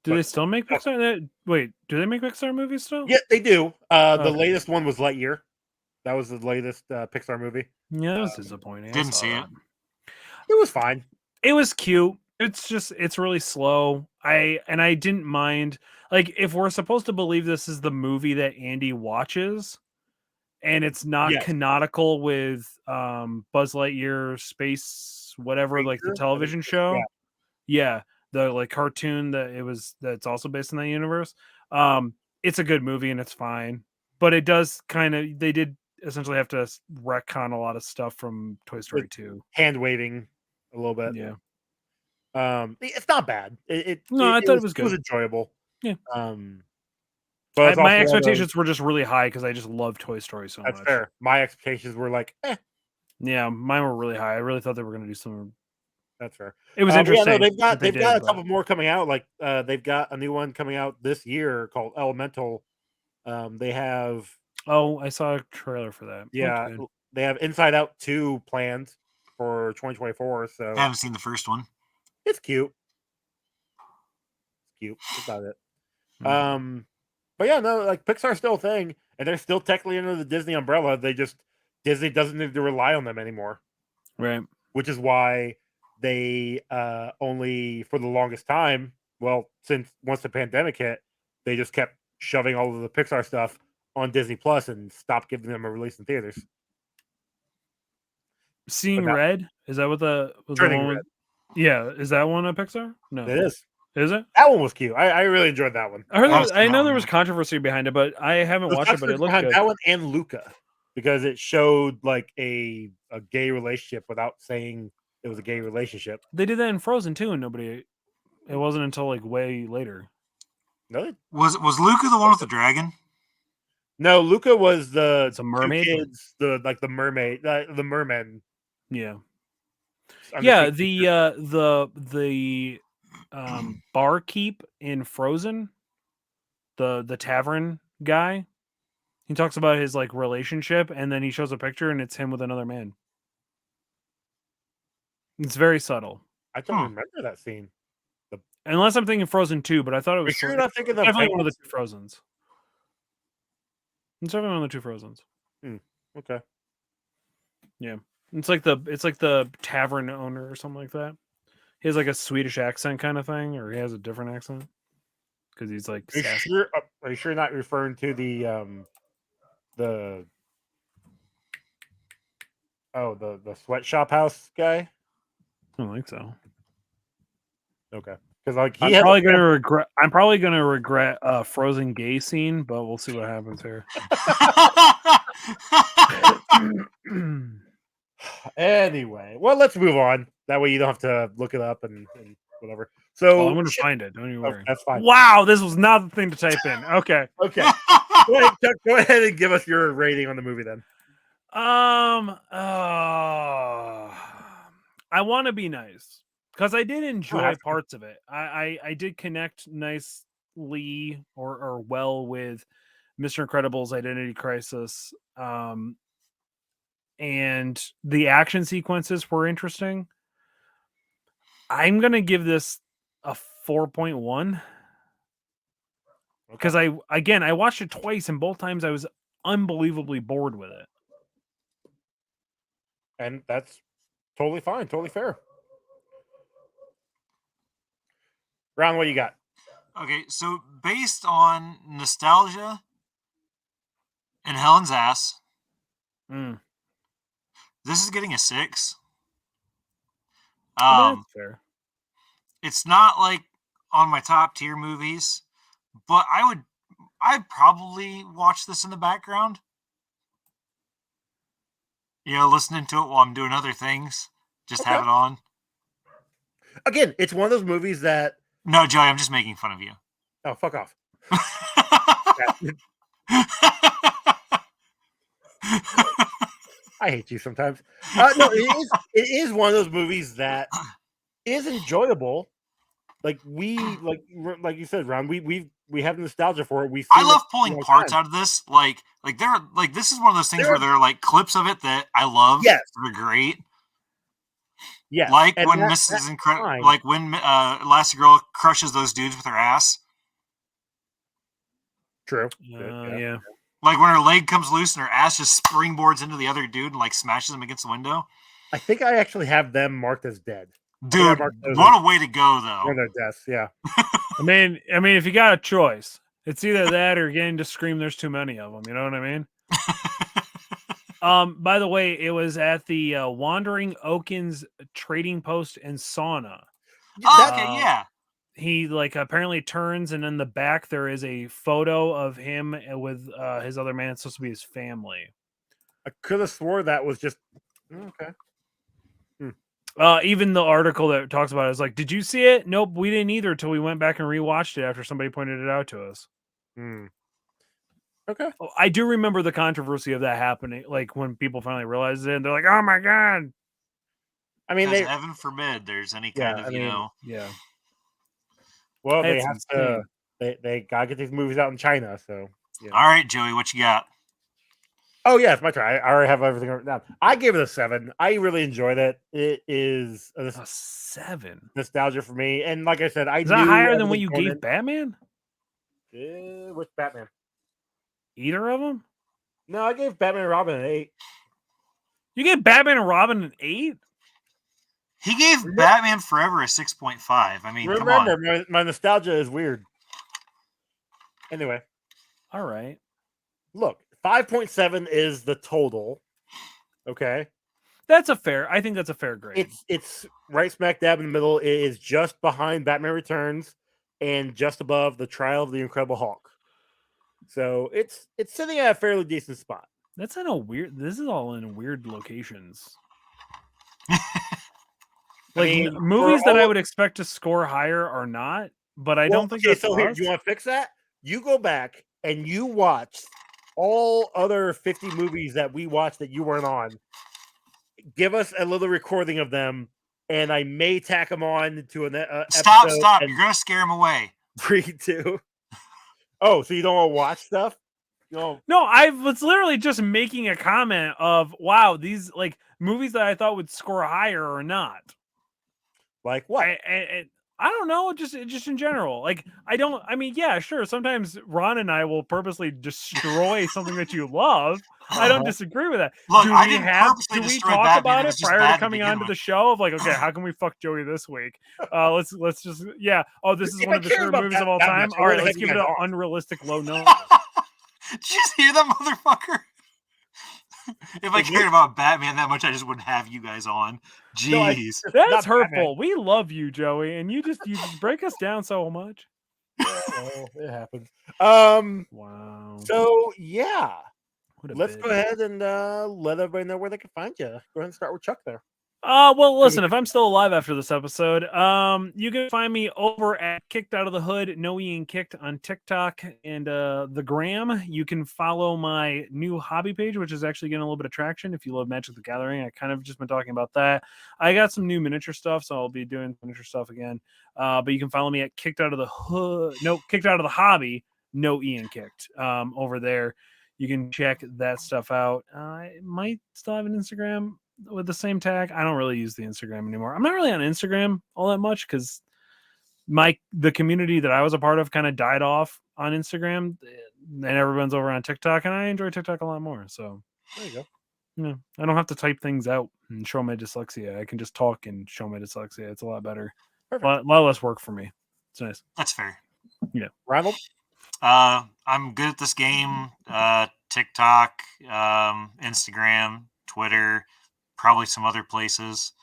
Do they still make Pixar? Wait, do they make Pixar movies still? Yeah, they do. The latest one was Lightyear. That was the latest Pixar movie. Yeah, that was disappointing. Didn't see it. It was fine. It was cute. It's really slow. I didn't mind. If we're supposed to believe this is the movie that Andy watches, and it's not canonical with Buzz Lightyear Space, whatever, the television show. Yeah, the cartoon that's also based in that universe. It's a good movie and it's fine, but it does they did essentially have to retcon a lot of stuff from Toy Story 2. Hand waving a little bit. Yeah. It's not bad. I thought it was good. It was enjoyable. Yeah. But my expectations were just really high because I just love Toy Story so much. That's fair. My expectations were Yeah, mine were really high. I really thought they were going to do something. That's fair. It was interesting. Yeah, they've got a couple more coming out. They've got a new one coming out this year called Elemental. They have. Oh, I saw a trailer for that. Yeah, okay. They have Inside Out 2 planned for 2024. So I haven't seen the first one. It's cute. It's cute. That's about it. But yeah, no, Pixar's still a thing, and they're still technically under the Disney umbrella. Disney doesn't need to rely on them anymore, right? Which is why they only for the longest time, since once the pandemic hit, they just kept shoving all of the Pixar stuff on Disney Plus and stopped giving them a release in theaters. Seeing Red, is that what the Turning Red? Yeah, is that one a Pixar? No, it is. Is it? That one was cute. I really enjoyed that one. I know there was controversy behind it, but I haven't watched it. But it looked good. That one and Luca, because it showed a gay relationship without saying it was a gay relationship. They did that in Frozen too, and nobody. It wasn't until way later. No, was Luca the one with the dragon? No, Luca was the It's a mermaid? two kids, the mermaid, the merman. Yeah. I'm Yeah, just thinking the barkeep in Frozen, the tavern guy. He talks about his like relationship, and then he shows a picture, and it's him with another man. It's very subtle. I don't remember that scene. Unless I'm thinking Frozen 2, but I thought it Are you was sure you're not thinking of definitely one of the Penguins? two Frozens. It's definitely one of the two Frozens. Okay. Yeah. It's like the tavern owner or something like that. He has like a Swedish accent kind of thing, or he has a different accent. Because he's like Are you sassy. sure? Are you sure you're not referring to the the sweatshop house guy? I don't think so. Okay, because like I'm probably gonna regret a Frozen gay scene, but we'll see what happens here. Anyway, well, let's move on. That way you don't have to look it up and whatever. So I'm gonna find it. Don't you worry. that's fine. Wow, this was not the thing to type in. Okay. Okay. Go ahead, Chuck, go ahead and give us your rating on the movie then. I want to be nice because I did enjoy parts of it. I did connect nicely or well with Mr. Incredible's Identity Crisis. And the action sequences were interesting. I'm gonna give this a 4.1 because I watched it twice, and both times I was unbelievably bored with it. And that's totally fine, totally fair. Ron, what you got? Okay, so based on nostalgia and Helen's ass, this is getting a 6. That's fair. It's not like on my top tier movies, but I'd probably watch this in the background. You know, listening to it while I'm doing other things. Just have it on. Again, it's one of those movies that... No, Joey, I'm just making fun of you. Oh, fuck off. I hate you sometimes. No, it is one of those movies that is enjoyable. Like you said, Ron, we have nostalgia for it. I love pulling parts out of this. This is one of those things where there are like clips of it that I love. Yes, they're great. Yeah, like when Mrs. Incredible, like when Elastigirl crushes those dudes with her ass. True. Yeah. Like when her leg comes loose and her ass just springboards into the other dude and like smashes him against the window. I think I actually have them marked as dead. Dude, what a way to go, though. On their deaths, yeah. I mean, if you got a choice, it's either that or getting to scream. There's too many of them. You know what I mean? By the way, it was at the Wandering Oakens Trading Post and Sauna. Okay, yeah. He like apparently turns, and in the back there is a photo of him with his other man. It's supposed to be his family. I could have swore that was just okay. Even the article that talks about it is like, did you see it? Nope, we didn't either until we went back and rewatched it after somebody pointed it out to us. Okay. Oh, I do remember the controversy of that happening, like when people finally realized it, and they're like, "Oh my god!" I mean, heaven forbid there's any kind of yeah. Well, they have to. They gotta get these movies out in China, so. Yeah. All right, Joey, what you got? Oh yeah, it's my turn. I already have everything written down. I gave it a 7. I really enjoyed it. It is a 7 nostalgia for me, and like I said, is that higher than what you gave Batman? Which Batman? Either of them? No, I gave Batman and Robin an 8. You gave Batman and Robin an 8? He gave Batman Forever a 6.5. I mean, remember, come on. My nostalgia is weird. Anyway, all right. Look, 5.7 is the total. Okay, I think that's a fair grade. It's right smack dab in the middle. It is just behind Batman Returns and just above The Trial of the Incredible Hulk. So it's sitting at a fairly decent spot. That's in a weird. This is all in weird locations. Like movies that I would expect to score higher are not, but I don't think that's so. Here, do you want to fix that? You go back and you watch all other 50 movies that we watched that you weren't on. Give us a little recording of them, and I may tack them on to an Stop! episode. Stop! You're gonna scare them away. Free to. Oh, so you don't want to watch stuff? No, I was literally just making a comment of, wow, these like movies that I thought would score higher or not. Like what? I don't know, just in general. Like, I mean, yeah, sure. Sometimes Ron and I will purposely destroy something that you love. I don't disagree with that. Look, do we talk about it prior to coming onto the show of like, okay, how can we fuck Joey this week? Let's just Oh, this is one of his favorite movies of all time. All right, let's give it an unrealistic low note. Did you just hear that motherfucker? If I cared about Batman that much, I just wouldn't have you guys on. Jeez. No, that's hurtful. Batman. We love you, Joey, and you just break us down so much. Well, it happens. Wow. So yeah. Let's bitch. Go ahead and let everybody know where they can find you. Go ahead and start with Chuck there. Well, listen, if I'm still alive after this episode, you can find me over at Kicked Out of the Hood, No Ian Kicked on TikTok and the Gram. You can follow my new hobby page, which is actually getting a little bit of traction. If you love Magic the Gathering, I kind of just been talking about that. I got some new miniature stuff, so I'll be doing miniature stuff again. But you can follow me at Kicked Out of the Hood, Kicked Out of the Hobby, No Ian Kicked over there. You can check that stuff out. I might still have an Instagram with the same tag. I don't really use the Instagram anymore. I'm not really on Instagram all that much because the community that I was a part of kind of died off on Instagram, and everyone's over on TikTok, and I enjoy TikTok a lot more. So there you go. Yeah, I don't have to type things out and show my dyslexia. I can just talk and show my dyslexia. It's a lot better. A lot less work for me. It's nice. That's fair. Yeah. Ronald? I'm good at this game. TikTok, Instagram, Twitter, probably some other places.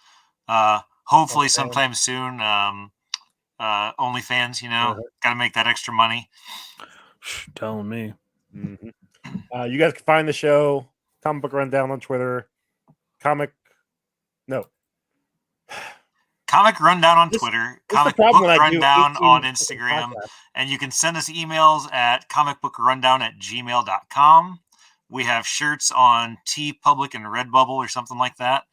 Hopefully sometime soon. OnlyFans, got to make that extra money. Telling me. Mm-hmm. You guys can find the show Comic Book Rundown on Twitter. Comic Rundown on Twitter, Comic Book Rundown on Instagram, and you can send us emails at comicbookrundown@gmail.com. We have shirts on TeePublic and Redbubble or something like that.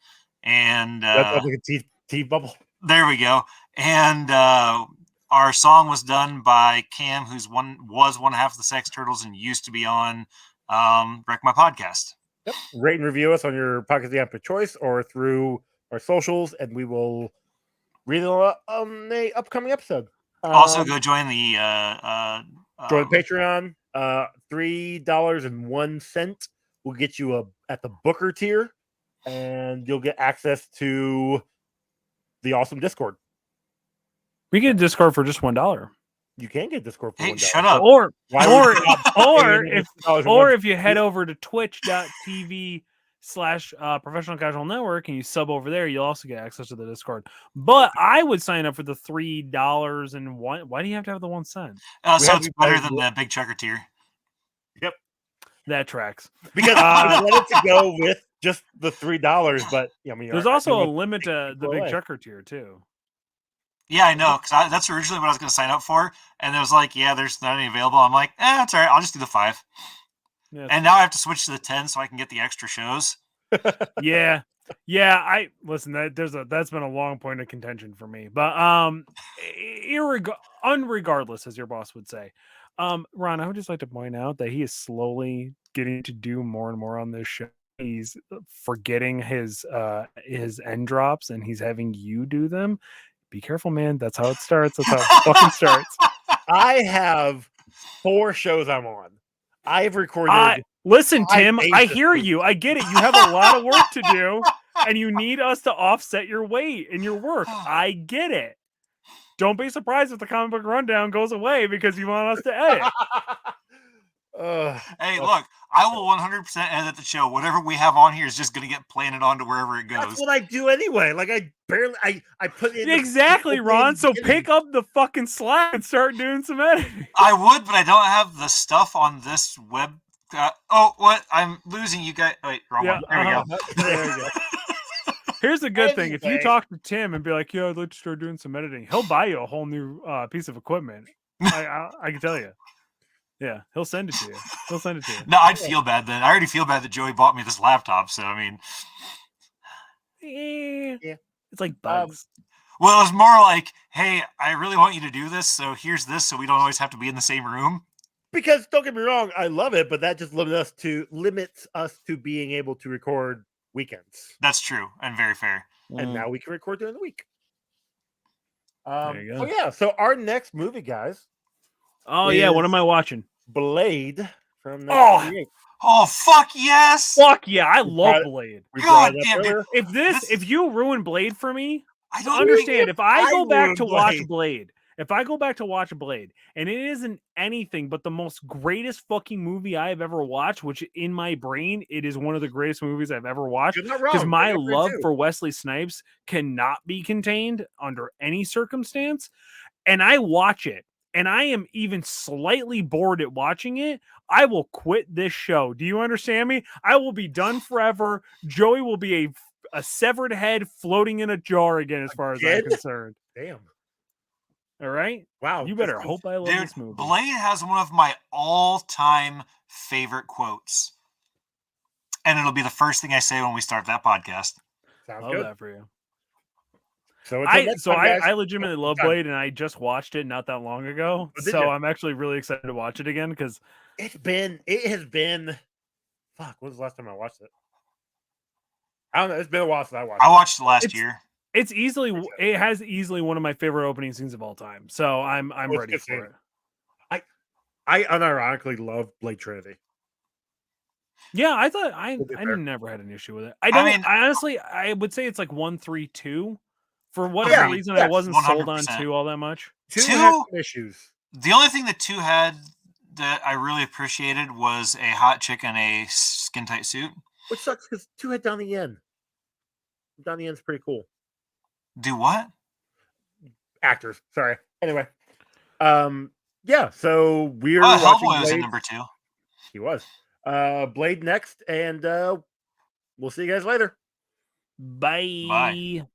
And TeePublic. There we go. And our song was done by Cam, who's one half of the Sex Turtles and used to be on Wreck My Podcast. Yep. Rate and review us on your podcast app of choice or through our socials, and we will read it on the upcoming episode. Also, go join the Patreon. $3.01 will get you at the Booker tier, and you'll get access to the awesome Discord. We get a Discord for just $1. You can get Discord for $1. Shut up. Or if you head over to twitch.tv/professional casual network and you sub over there, you'll also get access to the Discord. But I would sign up for the $3.01. Why do you have to have the 1 cent? So it's better than the big checker tier. Yep. That tracks. Because I wanted to go with just the $3, but I mean, there's also a limit to the big checker tier too. Yeah, I know, because that's originally what I was going to sign up for, and it was like, yeah, there's not any available. I'm like, that's all right, I'll just do the 5. Yeah, and now I have to switch to the 10 so I can get the extra shows. Yeah. I listen. That's been a long point of contention for me, but unregardless, as your boss would say, Ron, I would just like to point out that he is slowly getting to do more and more on this show. He's forgetting his end drops, and he's having you do them. Be careful, man. That's how it starts. That's how it fucking starts. I have 4 shows I'm on. I've recorded. Listen, Tim, I hear you. I get it. You have a lot of work to do, and you need us to offset your weight and your work. I get it. Don't be surprised if the comic book rundown goes away because you want us to edit. Hey, look, I will 100% edit the show. Whatever we have on here is just going to get planted onto wherever it goes. That's what I do anyway. Like I put it exactly, Ron. So pick up the fucking slack and start doing some editing. I would, but I don't have the stuff on this web. What? I'm losing you guys. Wait, wrong one. There we go. There we go. Here's the good thing. If you talk to Tim and be like, yeah, I'd like to start doing some editing, he'll buy you a whole new piece of equipment. I can tell you. Yeah, he'll send it to you. He'll send it to you. No, I'd feel bad then. I already feel bad that Joey bought me this laptop. So I mean, Yeah. It's like bugs. Well, it was more like, hey, I really want you to do this, so here's this, so we don't always have to be in the same room. Because don't get me wrong, I love it, but that just limits us to being able to record weekends. That's true and very fair. And now we can record during the week. There you go. So yeah, so our next movie, guys. Oh yeah, what am I watching? Blade from 1988. Oh fuck yes! Fuck yeah, I love Blade. God damn it! If you ruin Blade for me, I don't understand. If I go back to watch Blade, and it isn't anything but the most greatest fucking movie I have ever watched, which in my brain it is one of the greatest movies I've ever watched, because my love for Wesley Snipes cannot be contained under any circumstance, and I watch it and I am even slightly bored at watching it, I will quit this show. Do you understand me? I will be done forever. Joey will be a severed head floating in a jar again, as far as I'm concerned. Damn. All right. Wow. You better hope I love this movie. Blade has one of my all-time favorite quotes, and it'll be the first thing I say when we start that podcast. Sounds love good. That for you. I legitimately love Blade, and I just watched it not that long ago. So I'm actually really excited to watch it again, because it has been fuck, when was the last time I watched it? I don't know. It's been a while since I watched it. I watched it last year. It has easily one of my favorite opening scenes of all time. So I'm ready for it. I unironically love Blade Trinity. Yeah, I thought I never had an issue with it. I honestly would say it's like 1, 3, 2. For whatever reason, I wasn't 100%. Sold on 2 all that much. 2 had some issues. The only thing that 2 had that I really appreciated was a hot chick in a skin tight suit. Which sucks because 2 had Donnie Yen. Donnie Yen's pretty cool. Do what? Actors. Sorry. Anyway. Yeah, so we're watching Hellboy was in number 2. He was. Blade next, and we'll see you guys later. Bye.